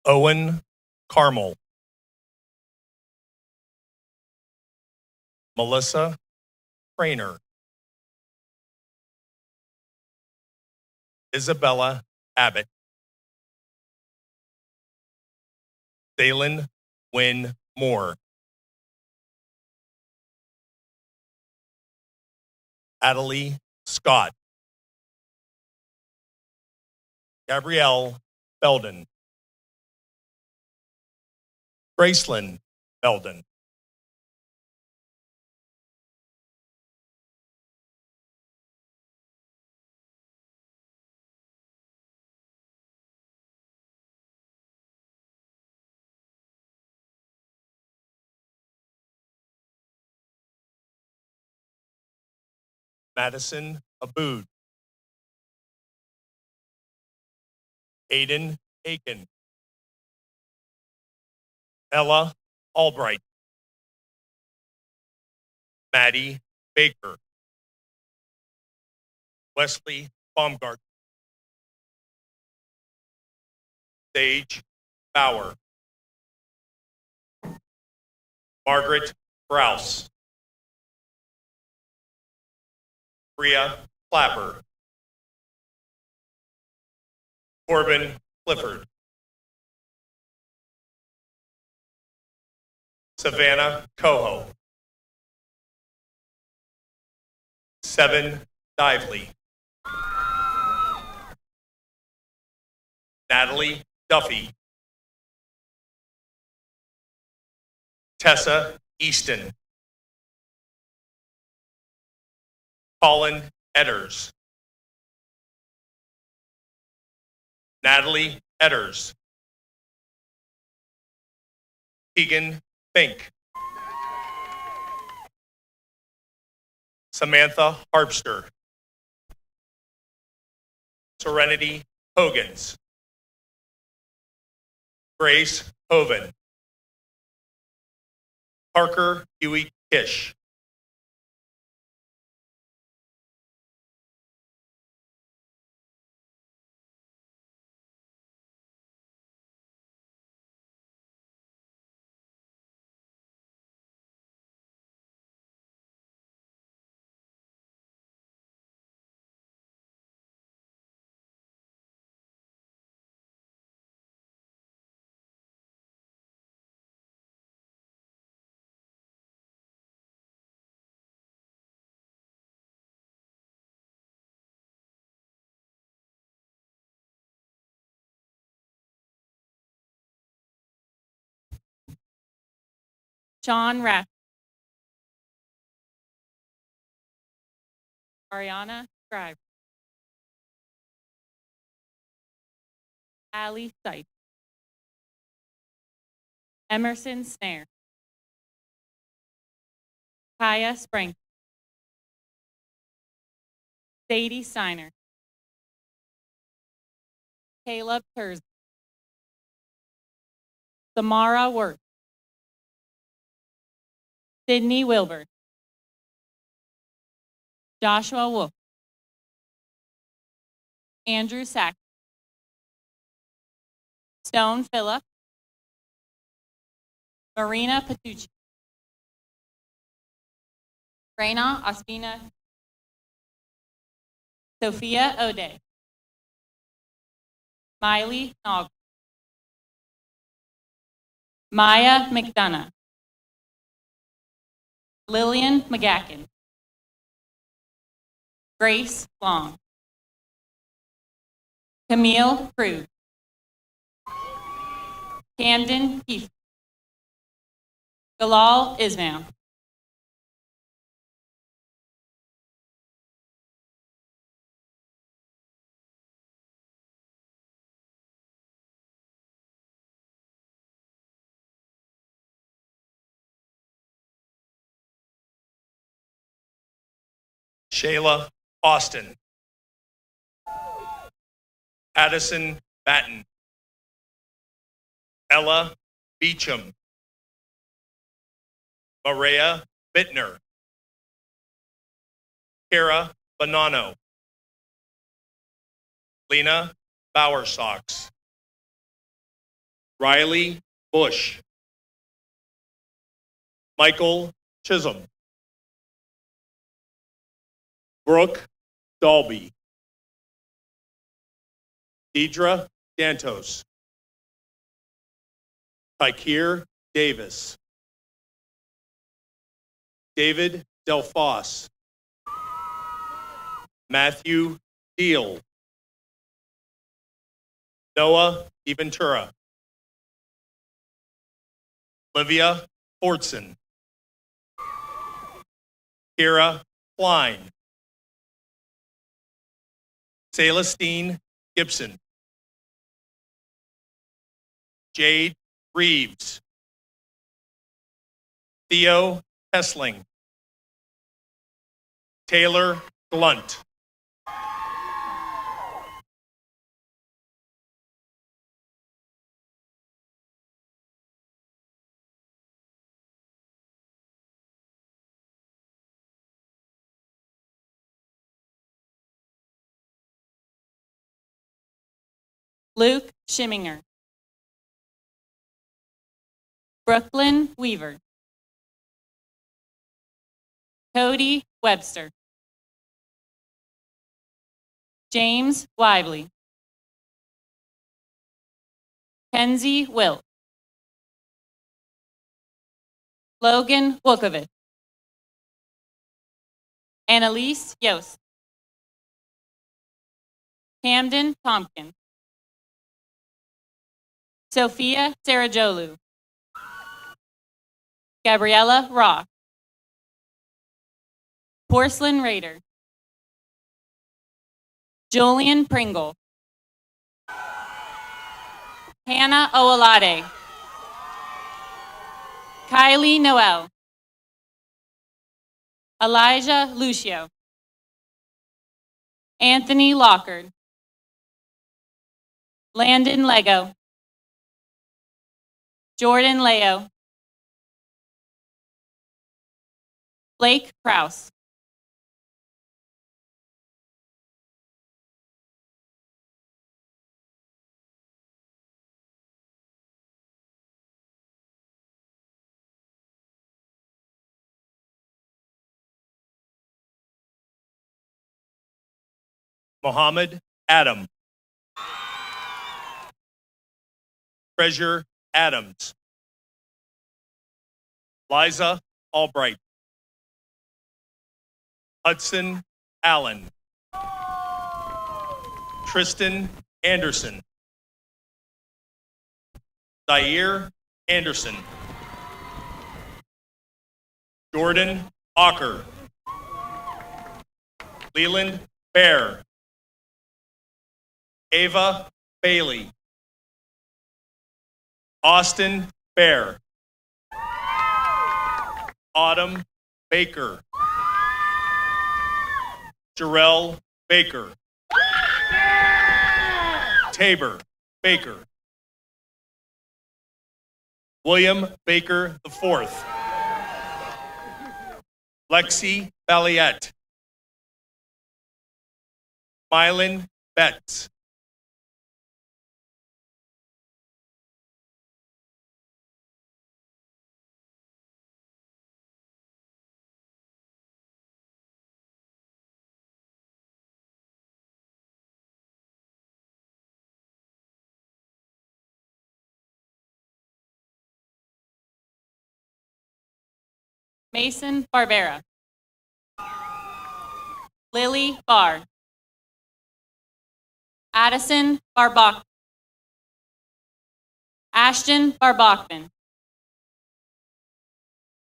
Owen Carmel, Melissa Trainer, Isabella Abbott, Dalen Wynn Moore, Adelie Scott, Gabrielle Belden, Gracelyn Belden, Madison Abood, Aiden Aiken, Ella Albright, Maddie Baker, Wesley Baumgart, Sage Bauer, Margaret Browse, Bria Clapper, Corbin Clifford, Savannah Coho, Seven Dively, Natalie Duffy, Tessa Easton, Colin Edders, Natalie Edders, Keegan Fink, Samantha Harpster, Serenity Hogans, Grace Hoven, Parker Huey Kish, John Rath, Ariana Scribe, Allie Sipe, Emerson Snare, Kaya Spring, Sadie Steiner, Caleb Terz, Samara Worth, Sydney Wilbur, Joshua Wolf, Andrew Sack, Stone Phillip, Marina Patucci, Reina Ospina, Sophia O'Day, Miley Nog, Maya McDonough, Lillian McGacken, Grace Long, Camille Cruz, Camden Keefe, Galal Ismail, Shayla Austin, Addison Batten, Ella Beecham, Maria Bittner, Kara Bonanno, Lena Bowersox, Riley Bush. Michael Chisholm. Brooke Dalby. Deidre Dantos. Tykeer Davis. David Delfos. Matthew Deal. Noah Eventura. Olivia Fortson. Kira Klein. Celestine Gibson. Jade Reeves. Theo Hessling. Taylor Glunt. Luke Schimminger. Brooklyn Weaver. Cody Webster. James Lively. Kenzie Wilt. Logan Wukovich. Annalise Yost. Camden Tompkins. Sophia Sarajolu. Gabriella Rock. Porcelain Raider. Julian Pringle. Hannah Oalade. Kylie Noel. Elijah Lucio. Anthony Lockard. Landon Lego. Jordan Leo. Blake Krause. Mohammed Adam. Treasure Adams. Liza Albright. Hudson Allen. Tristan Anderson. Zaire Anderson. Jordan Ocker. Leland Bear. Ava Bailey. Austin Bear. Autumn Baker. Jarrell Baker. Tabor Baker. William Baker IV. Lexi Balliette. Mylan Betts. Mason Barbera. Lily Barr. Addison Barbach. Ashton Barbachman.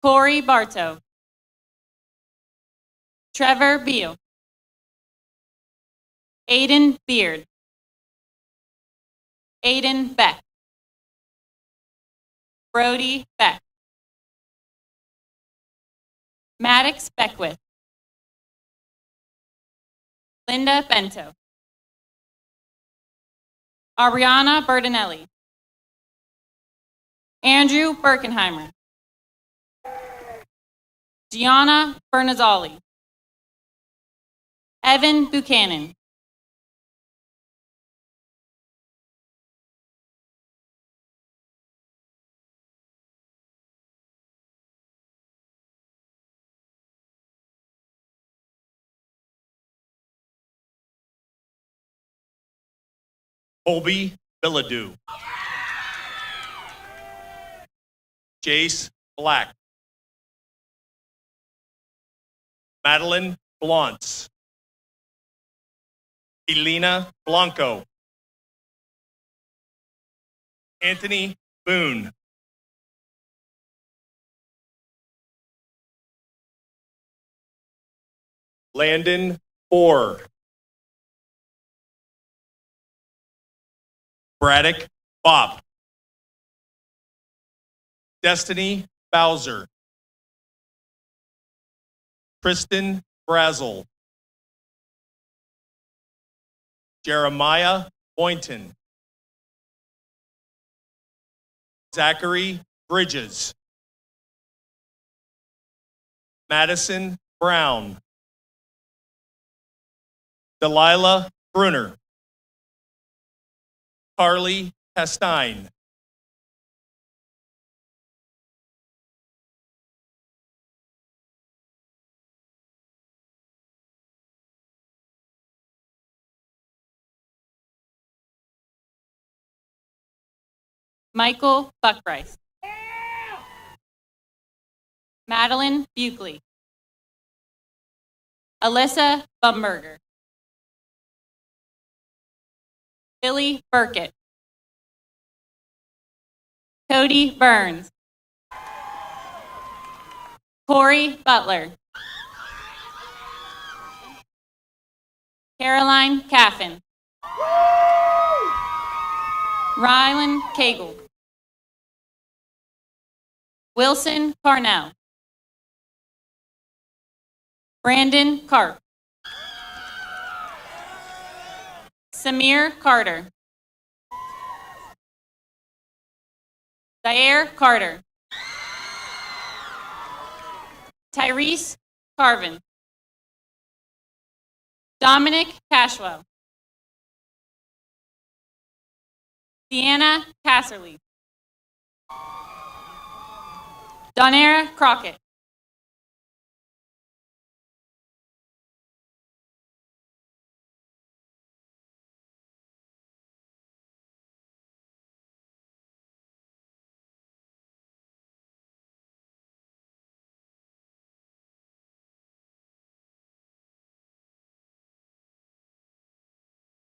Corey Bartow. Trevor Beal. Aiden Beard. Aiden Beck. Brody Beck. Maddox Beckwith. Linda Bento. Ariana Bertinelli. Andrew Birkenheimer. Gianna Bernazzoli. Evan Buchanan. Colby Billadu. Jace Black. Madeline Blantz. Elena Blanco. Anthony Boone. Landon Orr. Braddock Bopp. Destiny Bowser. Tristan Brazel. Jeremiah Boynton. Zachary Bridges. Madison Brown. Delilah Brunner. Carly Castine. Michael Buckrice. Madeline Buckley. Alyssa Bumberger. Billy Burkett. Cody Burns. Corey Butler. Caroline Caffin. Rylan Cagle. Wilson Carnell. Brandon Karp. Samir Carter. Zaire Carter. Tyrese Carvin. Dominic Cashwell. Deanna Casserly. Donera Crockett.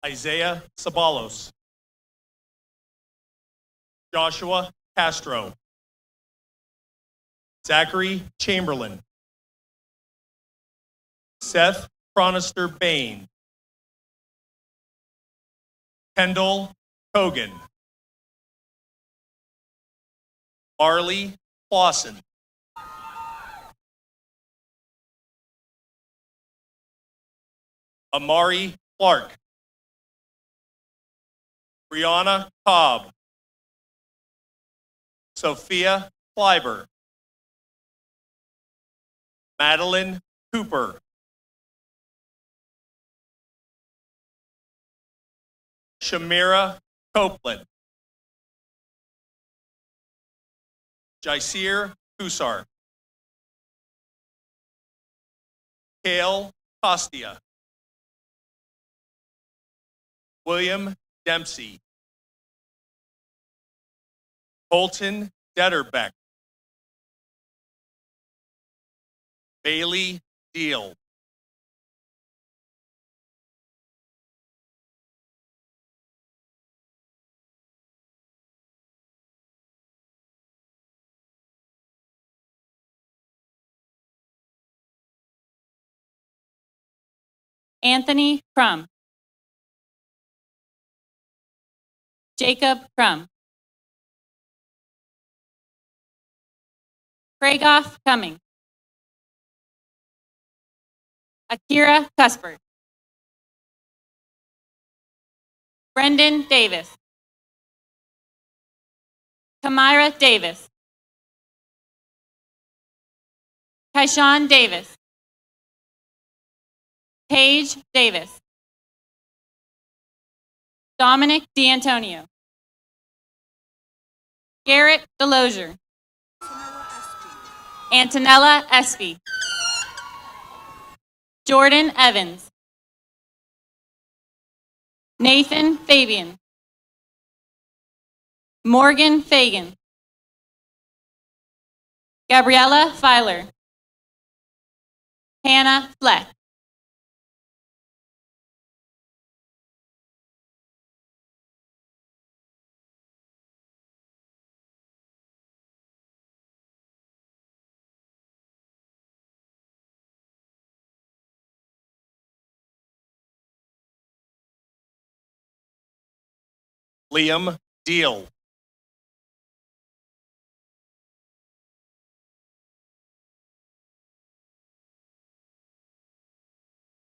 Isaiah Sabalos. Joshua Castro. Zachary Chamberlain. Seth Cronister Bain. Kendall Kogan. Marley Clausen. Amari Clark. Brianna Cobb. Sophia Kleiber. Madeline Cooper. Shamira Copeland. Jaisir Kusar. Kale Costia. William Dempsey. Colton Detterbeck. Bailey Deal. Anthony Crum. Jacob Crum. Craigoff Cumming. Akira Cuthbert. Brendan Davis. Kamira Davis. Kaishan Davis. Paige Davis. Dominic D'Antonio. Garrett Delozier. Antonella Espy. Jordan Evans. Nathan Fabian. Morgan Fagan. Gabriella Filer. Hannah Fleck. Liam Deal.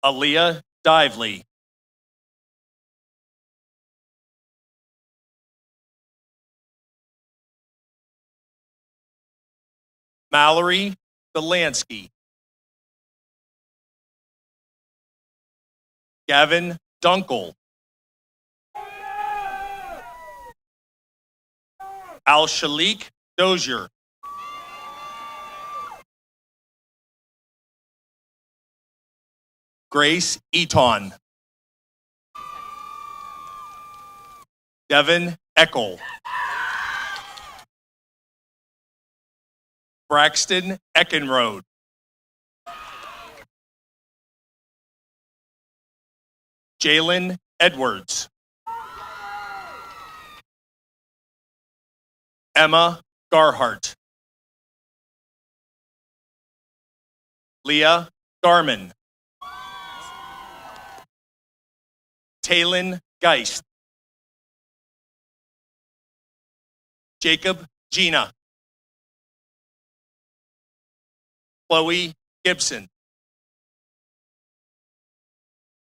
Aaliyah Dively. Mallory Delansky. Gavin Dunkel. Al-Shalik Dozier. Grace Eaton. Devin Eckel. Braxton Eckenrode. Jalen Edwards. Emma Garhart. Leah Garman. Talon Geist. Jacob Gina. Chloe Gibson.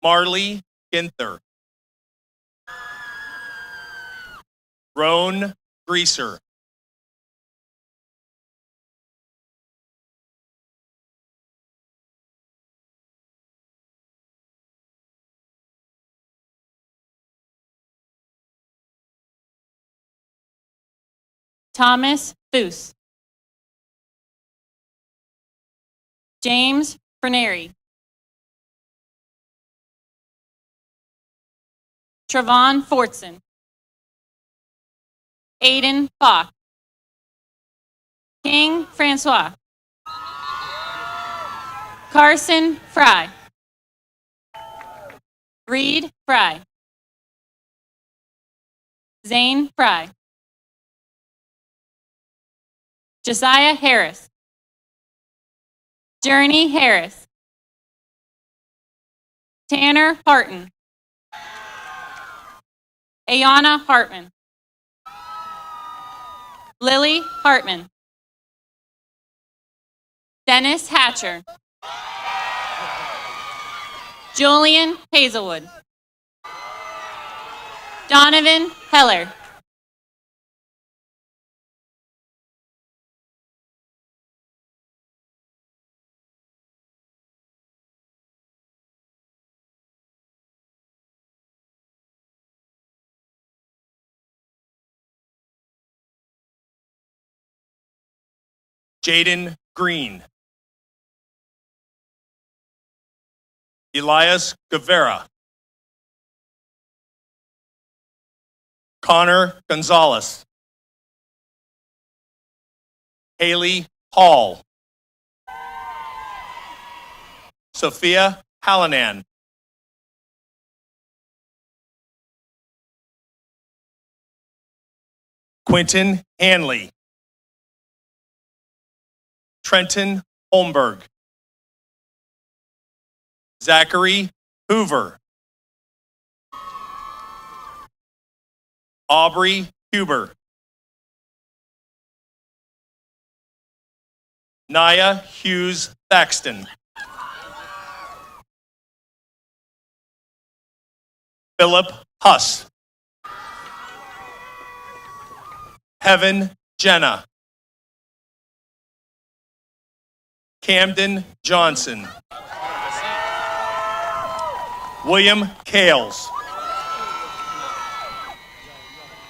Marley Ginther. Roan Greaser. Thomas Foose. James Ferneri. Travon Fortson. Aiden Falk. King Francois. Carson Fry. Reed Fry. Zane Fry. Josiah Harris. Journey Harris. Tanner Harton. Ayana Hartman. Lily Hartman. Dennis Hatcher. Julian Hazelwood. Donovan Heller. Jaden Green. Elias Guevara. Connor Gonzalez. Haley Hall. Sophia Hallinan. Quentin Hanley. Trenton Holmberg. Zachary Hoover. Aubrey Huber. Naya Hughes Thaxton. Philip Huss. Heaven Jenna. Camden Johnson. William Kales.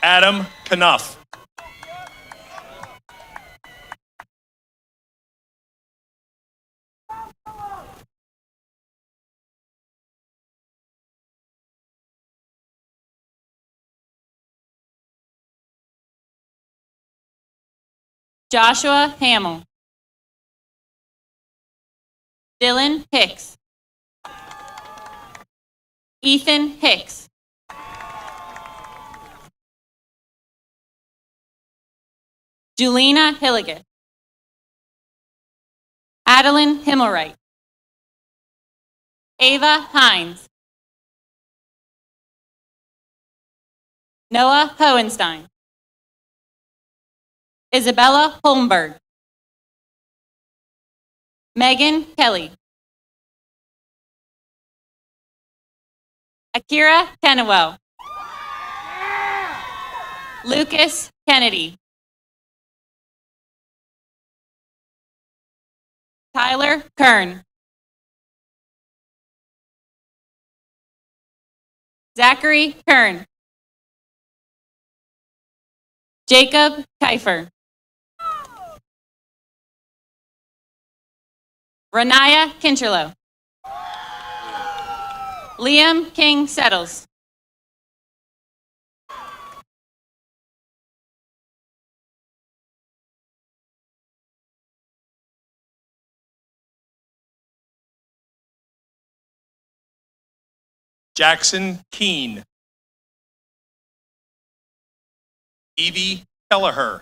Adam Knuff. Joshua Hamill. Dylan Hicks. Ethan Hicks. Julina Hilligan. Adeline Himmelwright. Ava Hines. Noah Hohenstein. Isabella Holmberg. Megan Kelly. Akira Kennewell. Lucas Kennedy. Tyler Kern. Zachary Kern. Jacob Kiefer. Renaya Kincherlow. Liam King Settles. Jackson Keene. Evie Kelleher.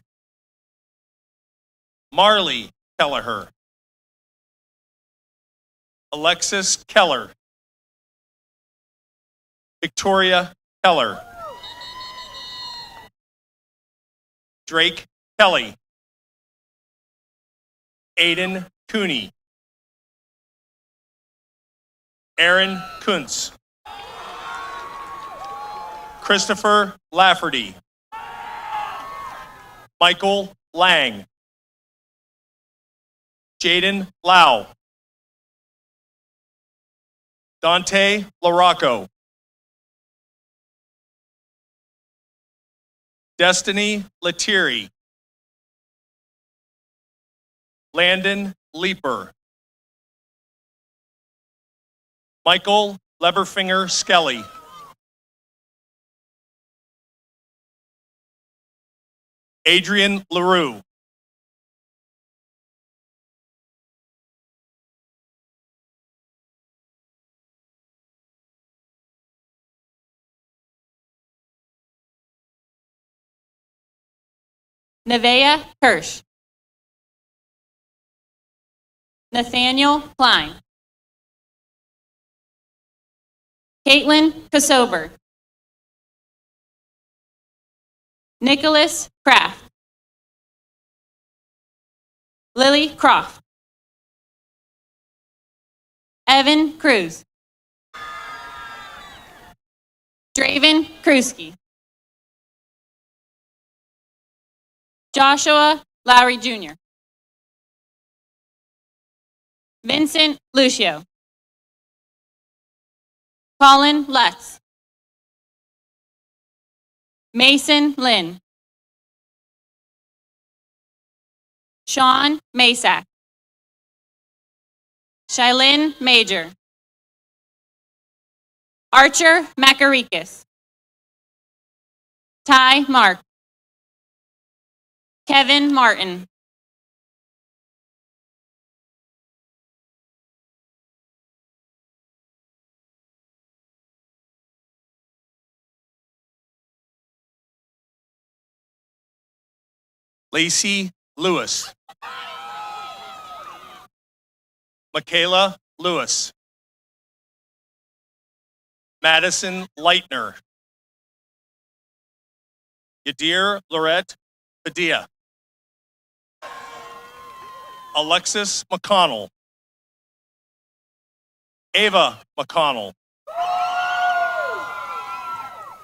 Marley Kelleher. Alexis Keller. Victoria Keller. Drake Kelly. Aiden Cooney. Aaron Kuntz. Christopher Lafferty. Michael Lang. Jaden Lau. Dante Larocco. Destiny Letieri. Landon Leeper. Michael Leverfinger Skelly. Adrian LaRue. Nevaeh Hirsch. Nathaniel Klein. Caitlin Kosober. Nicholas Kraft. Lily Croft. Evan Cruz. Draven Krusky. Joshua Lowry Jr. Vincent Lucio. Colin Lutz. Mason Lynn. Sean Masak. Shylin Major. Archer Makarikis. Ty Mark. Kevin Martin. Lacey Lewis. Michaela Lewis. Madison Leitner. Yadir Lorette Padilla. Alexis McConnell. Ava McConnell.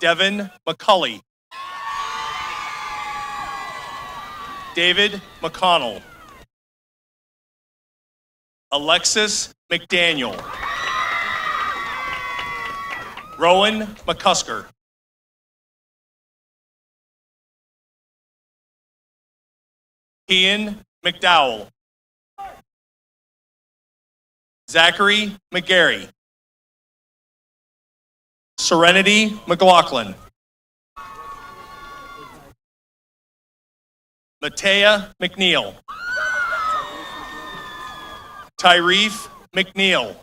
Devin McCulley. David McConnell. Alexis McDaniel. Rowan McCusker. Ian McDowell. Zachary McGarry. Serenity McLaughlin. Matea McNeil. Tyreef McNeil.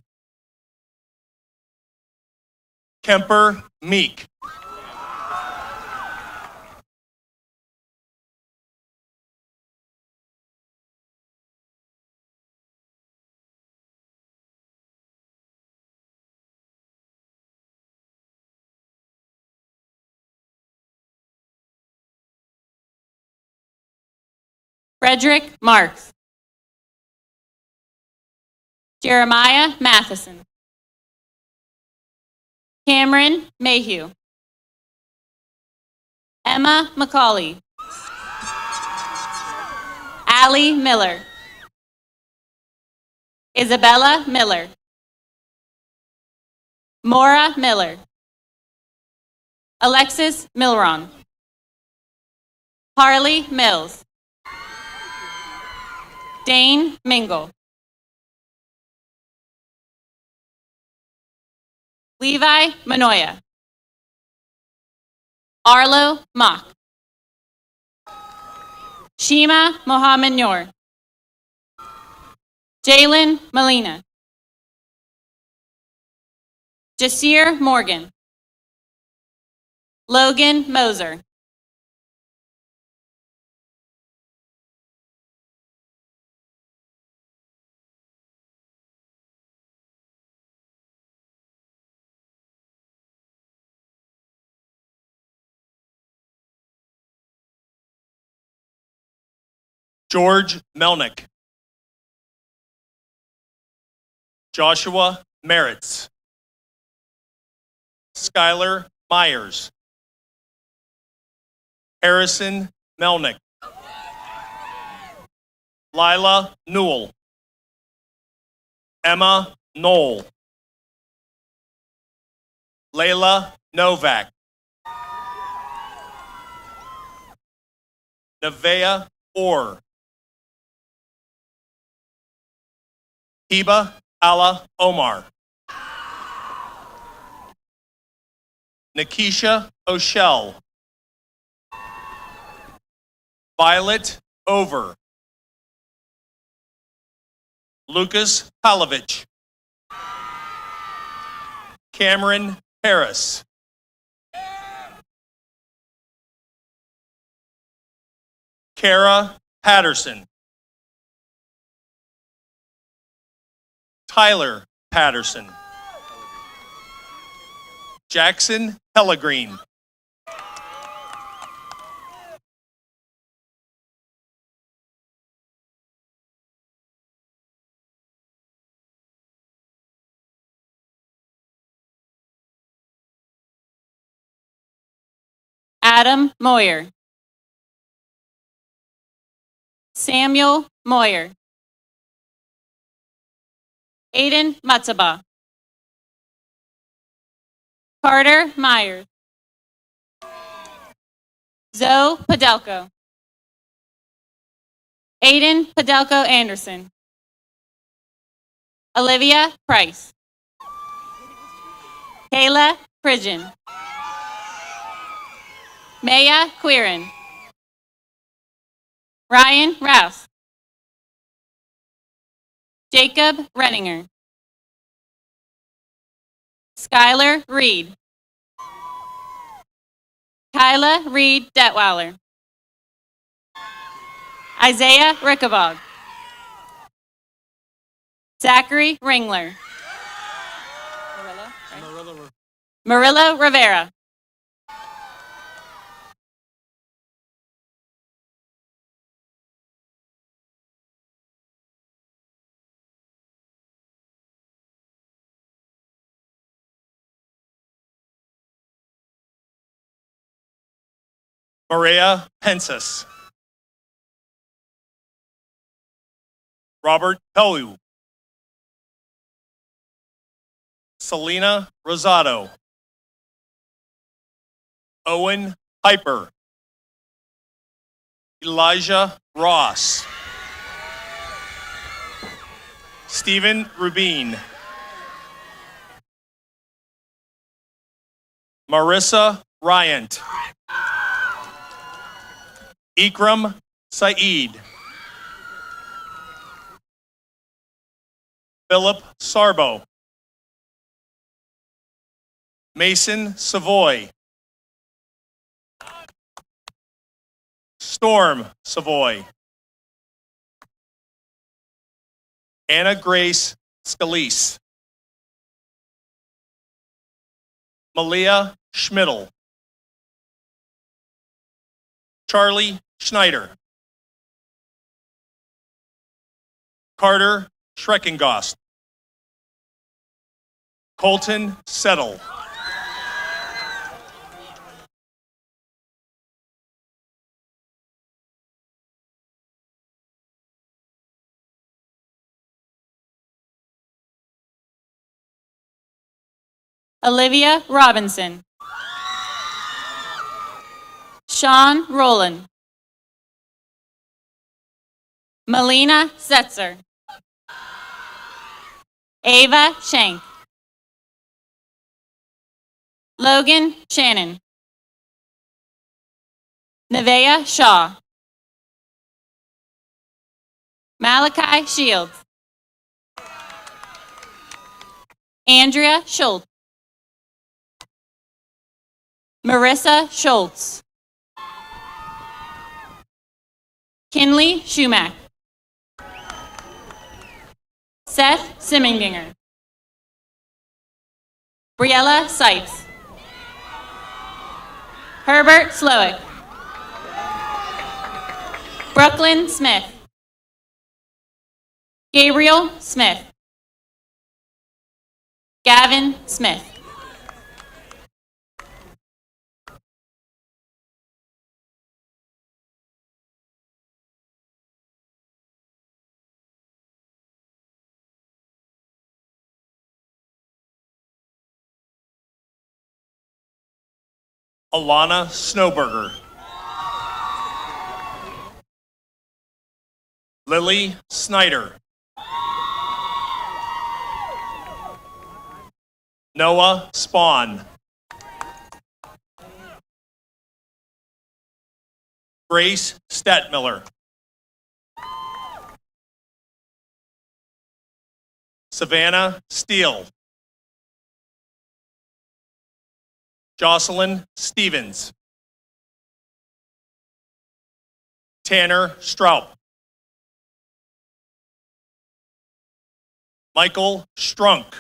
Kemper Meek. Frederick Marks. Jeremiah Matheson. Cameron Mayhew. Emma McCauley. Allie Miller. Isabella Miller. Maura Miller. Alexis Milron. Harley Mills. Dane Mingle. Levi Manoya. Arlo Mock. Shima Mohammed Noor. Jalen Molina. Jasir Morgan. Logan Moser. George Melnick. Joshua Merritz. Skylar Myers. Harrison Melnick. Lila Newell. Emma Knoll. Layla Novak. Nevaeh Orr. Hiba Ala Omar. Nikisha O'Shell. Violet Over. Lucas Palovich. Cameron Harris. Kara Patterson. Tyler Patterson. Jackson Pellegrine. Adam Moyer. Samuel Moyer. Aiden Matsaba. Carter Myers. Zoe Padelko. Aiden Padelko Anderson. Olivia Price. Kayla Pridgeon. Maya Quirin. Ryan Rouse. Jacob Renninger. Skylar Reed. Kyla Reed Detweiler. Isaiah Rickabog. Zachary Ringler. Marilla Rivera. Maria Pensas. Robert Pelu. Selena Rosado. Owen Piper. Elijah Ross. Stephen Rubin. Marissa Ryant. Ikram Saeed. Philip Sarbo. Mason Savoy. Storm Savoy. Anna Grace Scalise. Malia Schmidl. Charlie Schneider. Carter Schreckengost. Colton Settle. Olivia Robinson. Sean Rowland. Melina Setzer. Ava Shank. Logan Shannon. Nevaeh Shaw. Malachi Shields. Andrea Schultz. Marissa Schultz. Kinley Schumack. Seth Simminginger. Briella Sipes. Herbert Slowick. Brooklyn Smith. Gabriel Smith. Gavin Smith. Alana Snowberger. Lily Snyder. Noah Spawn. Grace Stetmiller. Savannah Steele. Jocelyn Stevens. Tanner Stroup. Michael Strunk.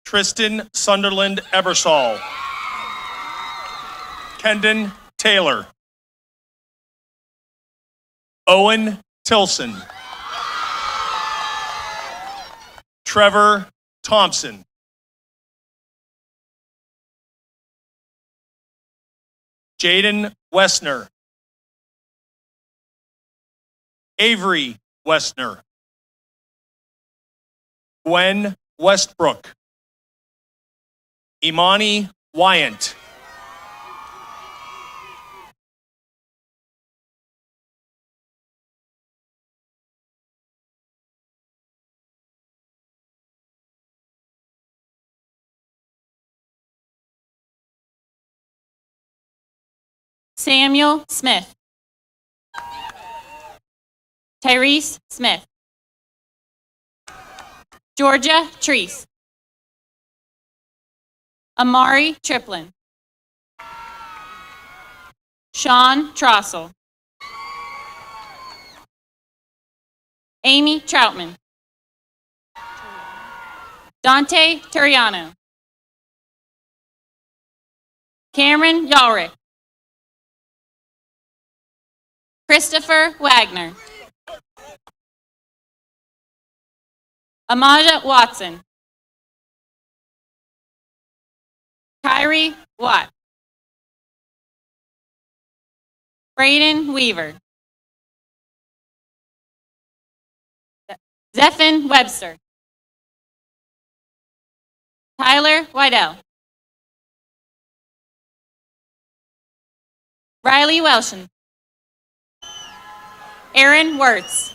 Tristan Sunderland Ebersol. Kendon Taylor. Owen Tilson. Trevor Thompson. Jaden Westner. Avery Westner. Gwen Westbrook. Imani Wyant. Samuel Smith. Tyrese Smith. Georgia Treese. Amari Triplin. Sean Trossel. Amy Troutman. Dante Turiano. Cameron Yalrick. Christopher Wagner. Amaja Watson. Kyrie Watt. Braden Weaver. Zephin Webster. Tyler Wydell. Riley Welshen. Aaron Wirtz.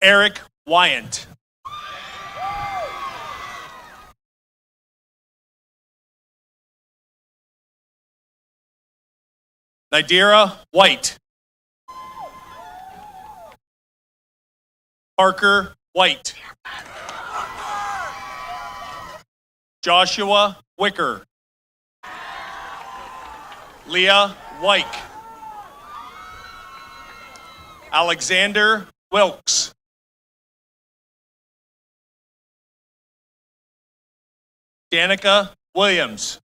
Eric Wyant. Nidira White. Parker White. Joshua Wicker. Leah Wyke. Alexander Wilkes. Danica Williams.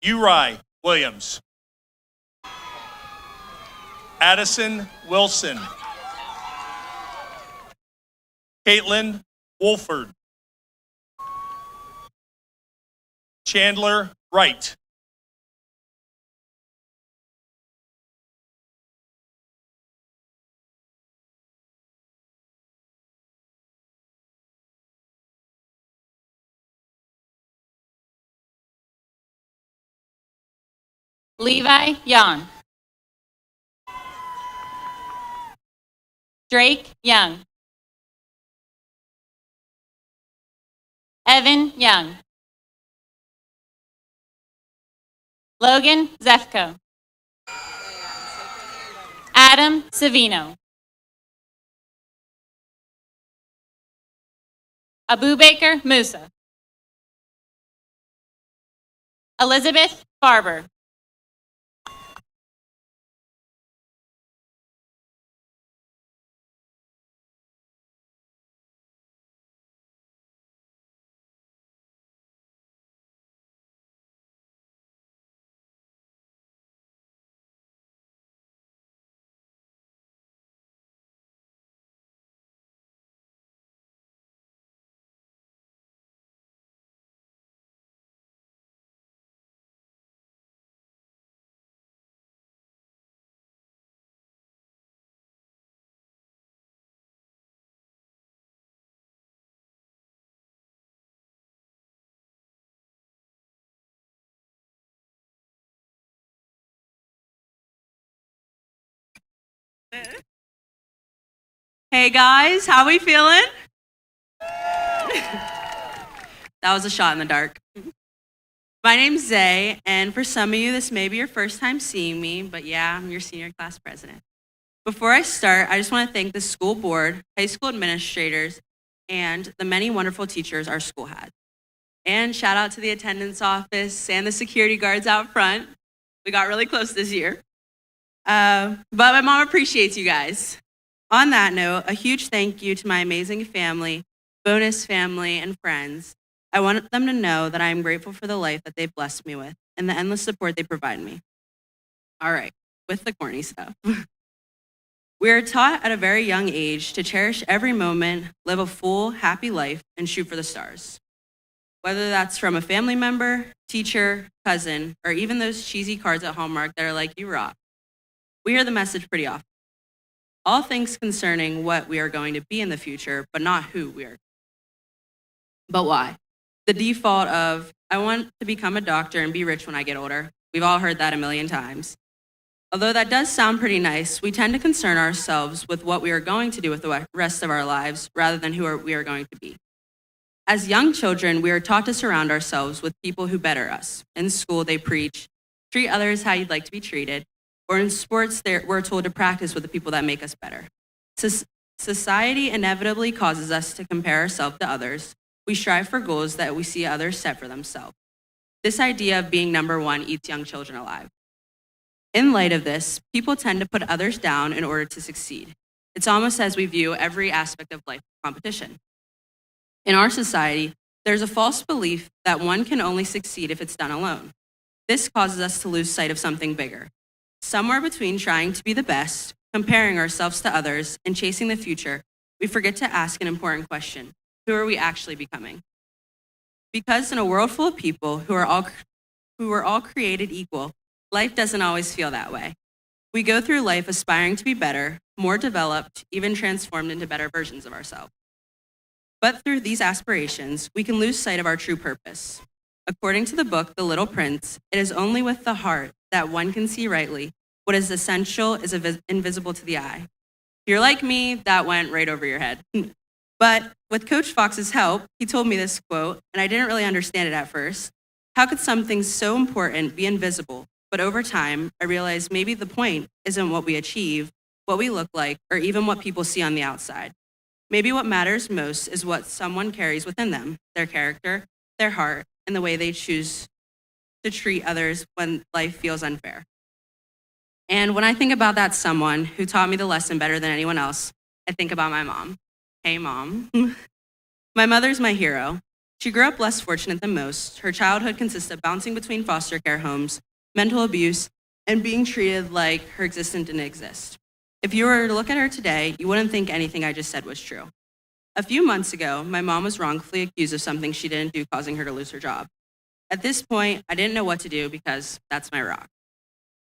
Uri Williams. Addison Wilson. Caitlin Wolford. Chandler Wright. Levi Young. Drake Young. Evan Young. Logan Zefko. Adam Savino. Abubaker Musa. Elizabeth Barber. Hey guys, how we feeling? That was a shot in the dark. My name's Zay, and for some of you, this may be your first time seeing me, but yeah, I'm your senior class president. Before I start, I just want to thank the school board, high school administrators, and the many wonderful teachers our school had. And shout out to the attendance office and the security guards out front. We got really close this year. But my mom appreciates you guys. On that note, a huge thank you to my amazing family, bonus family, and friends. I want them to know that I am grateful for the life that they've blessed me with and the endless support they provide me. All right, with the corny stuff. We are taught at a very young age to cherish every moment, live a full, happy life, and shoot for the stars. Whether that's from a family member, teacher, cousin, or even those cheesy cards at Hallmark that are like, you rock. We hear the message pretty often. All things concerning what we are going to be in the future, but not who we are. But why? The default of, I want to become a doctor and be rich when I get older. We've all heard that a million times. Although that does sound pretty nice, we tend to concern ourselves with what we are going to do with the rest of our lives rather than who we are going to be. As young children, we are taught to surround ourselves with people who better us. In school, they preach, treat others how you'd like to be treated. Or in sports, we're told to practice with the people that make us better. Society inevitably causes us to compare ourselves to others. We strive for goals that we see others set for themselves. This idea of being number one eats young children alive. In light of this, people tend to put others down in order to succeed. It's almost as we view every aspect of life as competition. In our society, there's a false belief that one can only succeed if it's done alone. This causes us to lose sight of something bigger. Somewhere between trying to be the best, comparing ourselves to others, and chasing the future, we forget to ask an important question. Who are we actually becoming? Because in a world full of people who are all created equal, life doesn't always feel that way. We go through life aspiring to be better, more developed, even transformed into better versions of ourselves. But through these aspirations, we can lose sight of our true purpose. According to the book, The Little Prince, it is only with the heart that one can see rightly what is essential is invisible to the eye. you're like me, that went right over your head. But with Coach Fox's help, he told me this quote, and I didn't really understand it at first. How could something so important be invisible? But over time, I realized maybe the point isn't what we achieve, what we look like, or even what people see on the outside. Maybe what matters most is what someone carries within them, their character, their heart, and the way they choose to treat others when life feels unfair. And when I think about that someone who taught me the lesson better than anyone else, I think about my mom. Hey, Mom. My mother's my hero. She grew up less fortunate than most. Her childhood consists of bouncing between foster care homes, mental abuse, and being treated like her existence didn't exist. If you were to look at her today, you wouldn't think anything I just said was true. A few months ago, my mom was wrongfully accused of something she didn't do, causing her to lose her job. At this point, I didn't know what to do because that's my rock.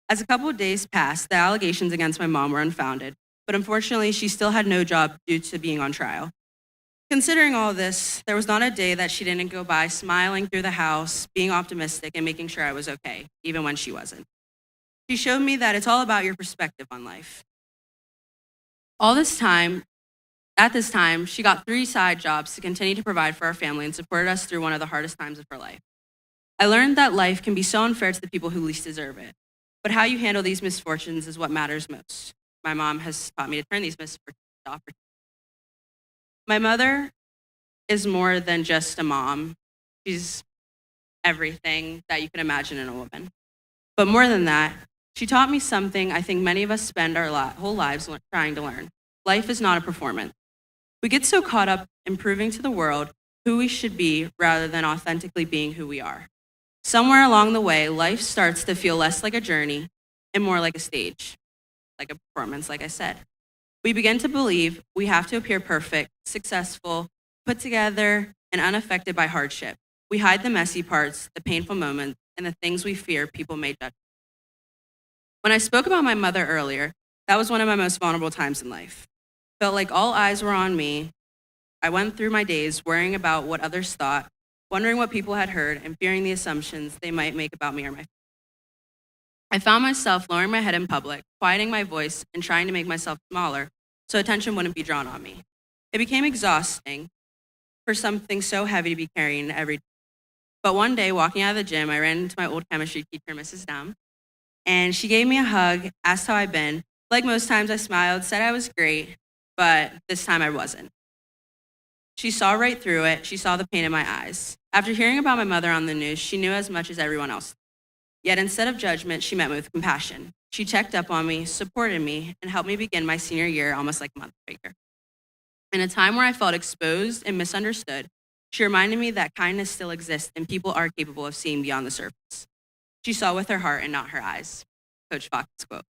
As a couple of days passed, the allegations against my mom were unfounded, but unfortunately, she still had no job due to being on trial. Considering all this, there was not a day that she didn't go by smiling through the house, being optimistic, and making sure I was okay, even when she wasn't. She showed me that it's all about your perspective on life. At this time, she got 3 side jobs to continue to provide for our family and supported us through one of the hardest times of her life. I learned that life can be so unfair to the people who least deserve it, but how you handle these misfortunes is what matters most. My mom has taught me to turn these misfortunes into opportunities. My mother is more than just a mom. She's everything that you can imagine in a woman. But more than that, she taught me something I think many of us spend our whole lives trying to learn. Life is not a performance. We get so caught up in proving to the world who we should be rather than authentically being who we are. Somewhere along the way, life starts to feel less like a journey and more like a stage, like a performance, like I said. We begin to believe we have to appear perfect, successful, put together, and unaffected by hardship. We hide the messy parts, the painful moments, and the things we fear people may judge. When I spoke about my mother earlier, that was one of my most vulnerable times in life. Felt like all eyes were on me. I went through my days worrying about what others thought, wondering what people had heard, and fearing the assumptions they might make about me or my family. I found myself lowering my head in public, quieting my voice, and trying to make myself smaller so attention wouldn't be drawn on me. It became exhausting for something so heavy to be carrying every day. But one day, walking out of the gym, I ran into my old chemistry teacher, Mrs. Dum, and she gave me a hug, asked how I'd been. Like most times, I smiled, said I was great, but this time I wasn't. She saw right through it. She saw the pain in my eyes. After hearing about my mother on the news, she knew as much as everyone else. Yet instead of judgment, she met me with compassion. She checked up on me, supported me, and helped me begin my senior year almost like a month later. In a time where I felt exposed and misunderstood, she reminded me that kindness still exists and people are capable of seeing beyond the surface. She saw with her heart and not her eyes. Coach Fox's quote.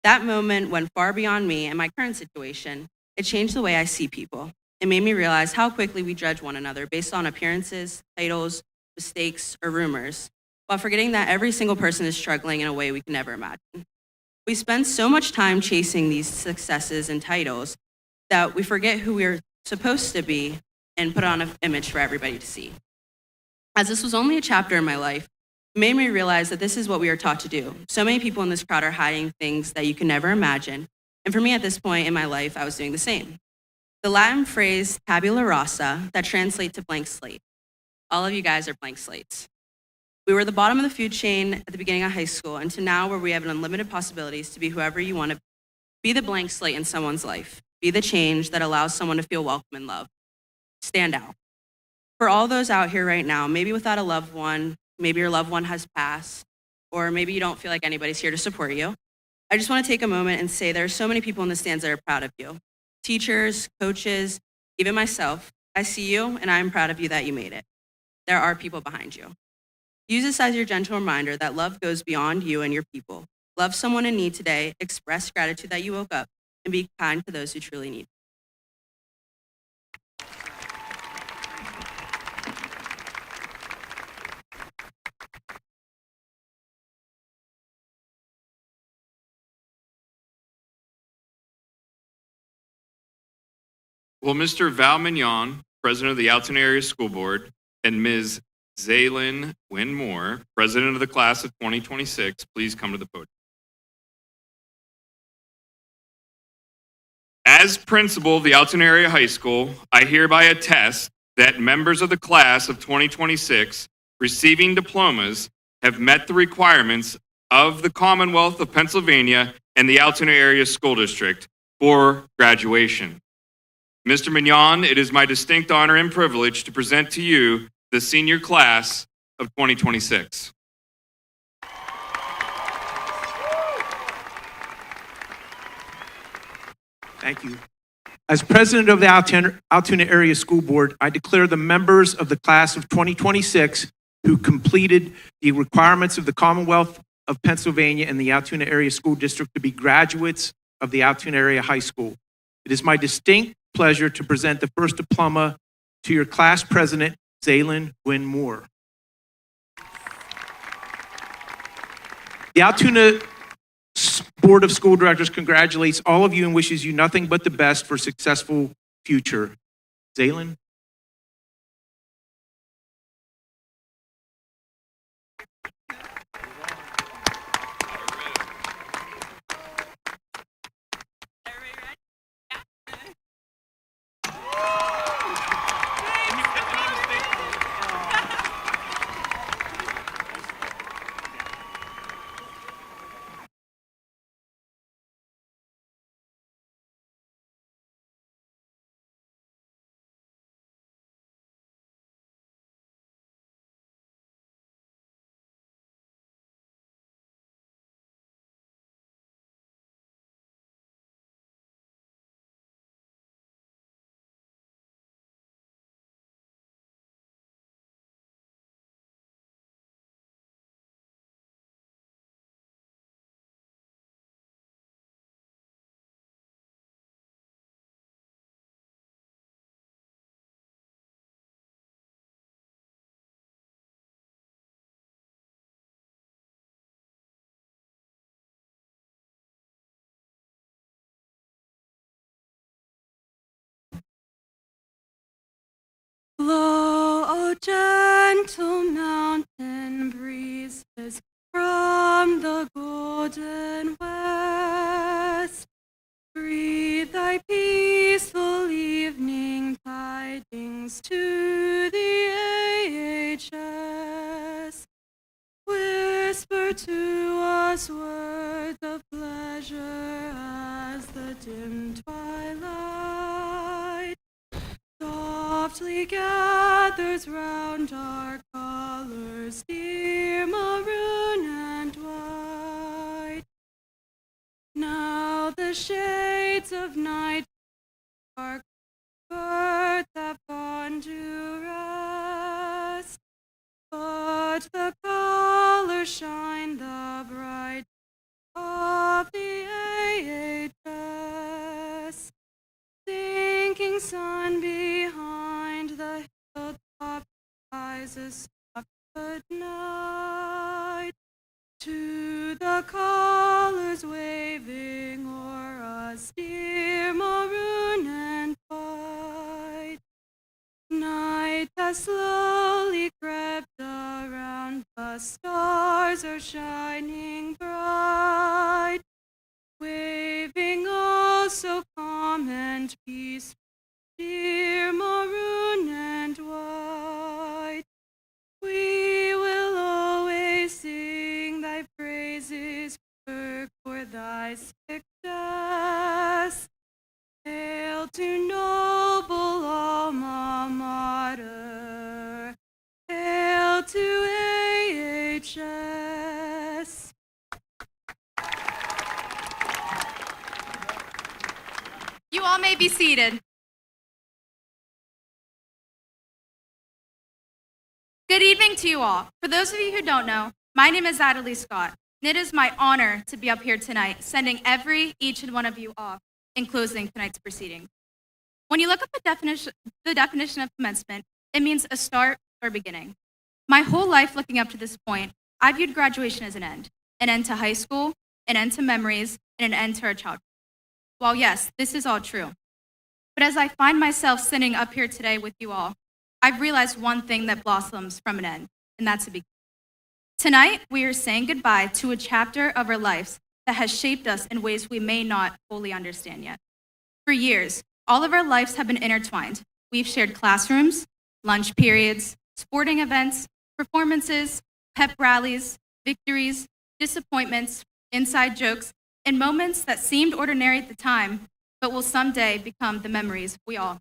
That moment went far beyond me and my current situation. It changed the way I see people. It made me realize how quickly we judge one another based on appearances, titles, mistakes, or rumors, while forgetting that every single person is struggling in a way we can never imagine. We spend so much time chasing these successes and titles that we forget who we're supposed to be and put on an image for everybody to see. As this was only a chapter in my life, it made me realize that this is what we are taught to do. So many people in this crowd are hiding things that you can never imagine. And for me at this point in my life, I was doing the same. The Latin phrase tabula rasa that translates to blank slate. All of you guys are blank slates. We were the bottom of the food chain at the beginning of high school and to now where we have unlimited possibilities to be whoever you want to be. Be the blank slate in someone's life. Be the change that allows someone to feel welcome and loved. Stand out. For all those out here right now, maybe without a loved one, maybe your loved one has passed, or maybe you don't feel like anybody's here to support you, I just want to take a moment and say there are so many people in the stands that are proud of you. Teachers, coaches, even myself. I see you and I'm proud of you that you made it. There are people behind you. Use this as your gentle reminder that love goes beyond you and your people. Love someone in need today, express gratitude that you woke up, and be kind to those who truly need. Will Mr. Val Mignon, President of the Altoona Area School Board, and Ms. Zaylin Winmore, President of the Class of 2026, please come to the podium. As principal of the Altoona Area High School, I hereby attest that members of the class of 2026 receiving diplomas have met the requirements of the Commonwealth of Pennsylvania and the Altoona Area School District for graduation. Mr. Mignon, it is my distinct honor and privilege to present to you the senior class of 2026. Thank you. As president of the Altoona Area School Board, I declare the members of the class of 2026 who completed the requirements of the Commonwealth of Pennsylvania and the Altoona Area School District to be graduates of the Altoona Area High School. It is my distinct pleasure to present the first diploma to your class president, Zaylin Gwynn Moore. The Altoona Board of School Directors congratulates all of you and wishes you nothing but the best for a successful future. Zaylin? Blow, O gentle mountain breezes from the golden west. Breathe thy peaceful evening tidings to the AHS. Whisper to us words of pleasure as the dim twilight softly gathers round our colors, dear maroon and white. Now the shades of night dark birds have gone to rest, but the colors shine the bright of the AHS. Sinking sun behind the hilltop rises soft good night to the colors waving o'er us, dear maroon and white. Night has slowly crept around, the stars are shining bright, waving oh so calm and peaceful, dear maroon and white. We will always sing thy praises, work for thy success. Hail to noble alma mater, hail to AHS. You all may be seated. Good evening to you all. For those of you who don't know, my name is Adelie Scott, and it is my honor to be up here tonight, sending each and one of you off in closing tonight's proceedings. When you look up the definition of commencement, it means a start or beginning. My whole life looking up to this point, I viewed graduation as an end to high school, an end to memories, and an end to our childhood. While yes, this is all true, but as I find myself sitting up here today with you all, I've realized one thing that blossoms from an end, and that's a beginning. Tonight, we are saying goodbye to a chapter of our lives that has shaped us in ways we may not fully understand yet. For years, all of our lives have been intertwined. We've shared classrooms, lunch periods, sporting events, performances, pep rallies, victories, disappointments, inside jokes, and moments that seemed ordinary at the time, but will someday become the memories we all.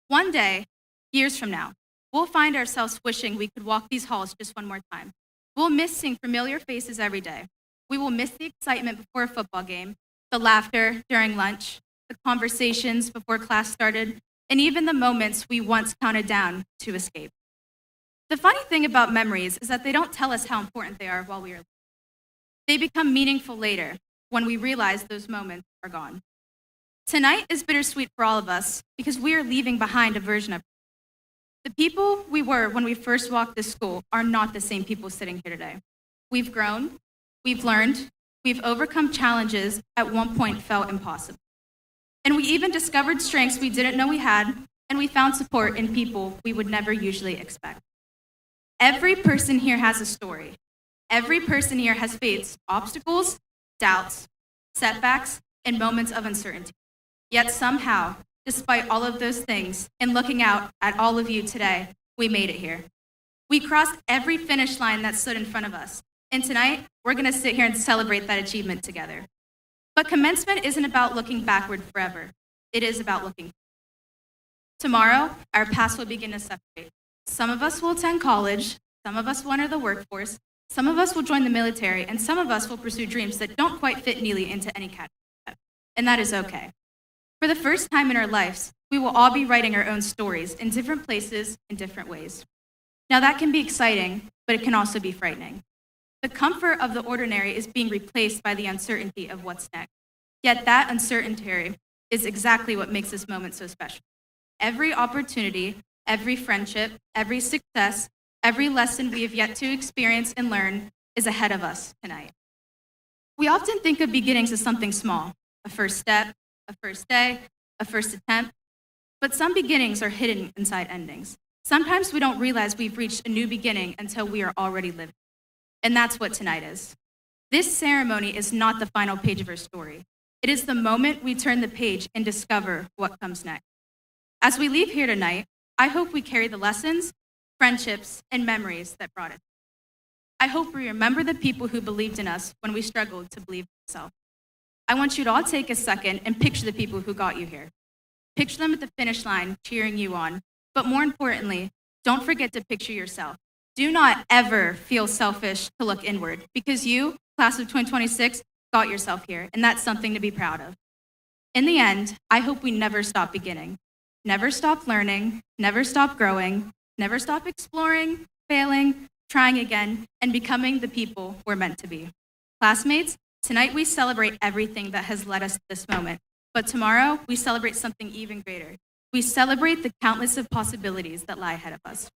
One day, years from now, we'll find ourselves wishing we could walk these halls just one more time. We'll miss seeing familiar faces every day. We will miss the excitement before a football game, the laughter during lunch, the conversations before class started, and even the moments we once counted down to escape. The funny thing about memories is that they don't tell us how important they are while we are living. They become meaningful later when we realize those moments are gone. Tonight is bittersweet for all of us because we are leaving behind a version of the people we were when we first walked this school are not the same people sitting here today. We've grown, we've learned, we've overcome challenges at one point felt impossible. And we even discovered strengths we didn't know we had, and we found support in people we would never usually expect. Every person here has a story. Every person here has faced obstacles, doubts, setbacks, and moments of uncertainty. Yet somehow, despite all of those things, and looking out at all of you today, we made it here. We crossed every finish line that stood in front of us. And tonight, we're gonna sit here and celebrate that achievement together. But commencement isn't about looking backward forever. It is about looking. Tomorrow, our paths will begin to separate. Some of us will attend college, some of us will enter the workforce, some of us will join the military, and some of us will pursue dreams that don't quite fit neatly into any category. And that is okay. For the first time in our lives, we will all be writing our own stories in different places in different ways. Now that can be exciting, but it can also be frightening. The comfort of the ordinary is being replaced by the uncertainty of what's next. Yet that uncertainty is exactly what makes this moment so special. Every opportunity, every friendship, every success, every lesson we have yet to experience and learn is ahead of us tonight. We often think of beginnings as something small, a first step, a first day, a first attempt, but some beginnings are hidden inside endings. Sometimes we don't realize we've reached a new beginning until we are already living. And that's what tonight is. This ceremony is not the final page of our story. It is the moment we turn the page and discover what comes next. As we leave here tonight, I hope we carry the lessons, friendships, and memories that brought us. I hope we remember the people who believed in us when we struggled to believe in ourselves. I want you to all take a second and picture the people who got you here. Picture them at the finish line cheering you on. But more importantly, don't forget to picture yourself. Do not ever feel selfish to look inward because you, class of 2026, got yourself here, and that's something to be proud of. In the end, I hope we never stop beginning, never stop learning, never stop growing, never stop exploring, failing, trying again, and becoming the people we're meant to be. Classmates, tonight we celebrate everything that has led us to this moment, but tomorrow we celebrate something even greater. We celebrate the countless of possibilities that lie ahead of us.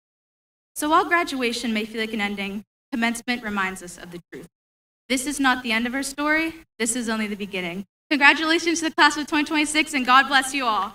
So while graduation may feel like an ending, commencement reminds us of the truth. This is not the end of our story. This is only the beginning. Congratulations to the class of 2026, and God bless you all.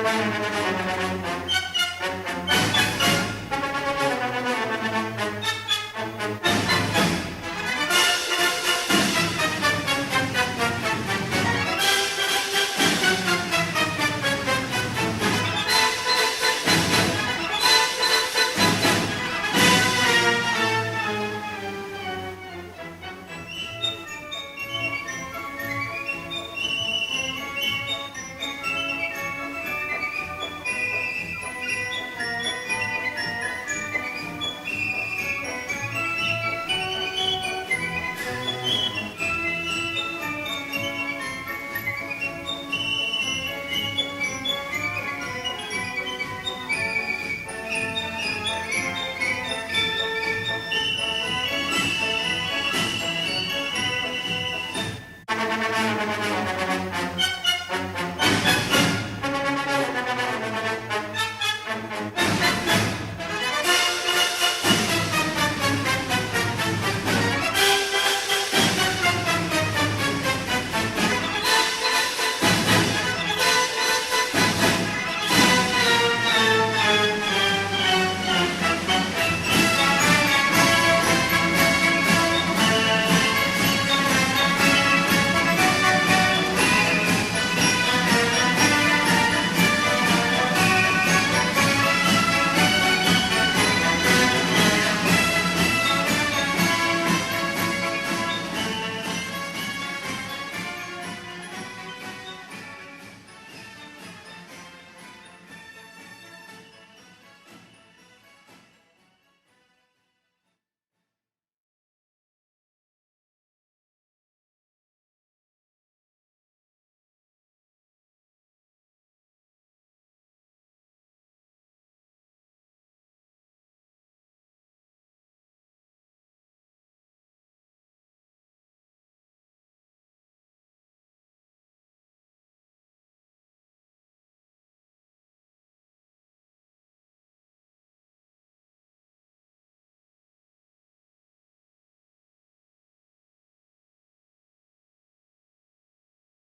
Thank you.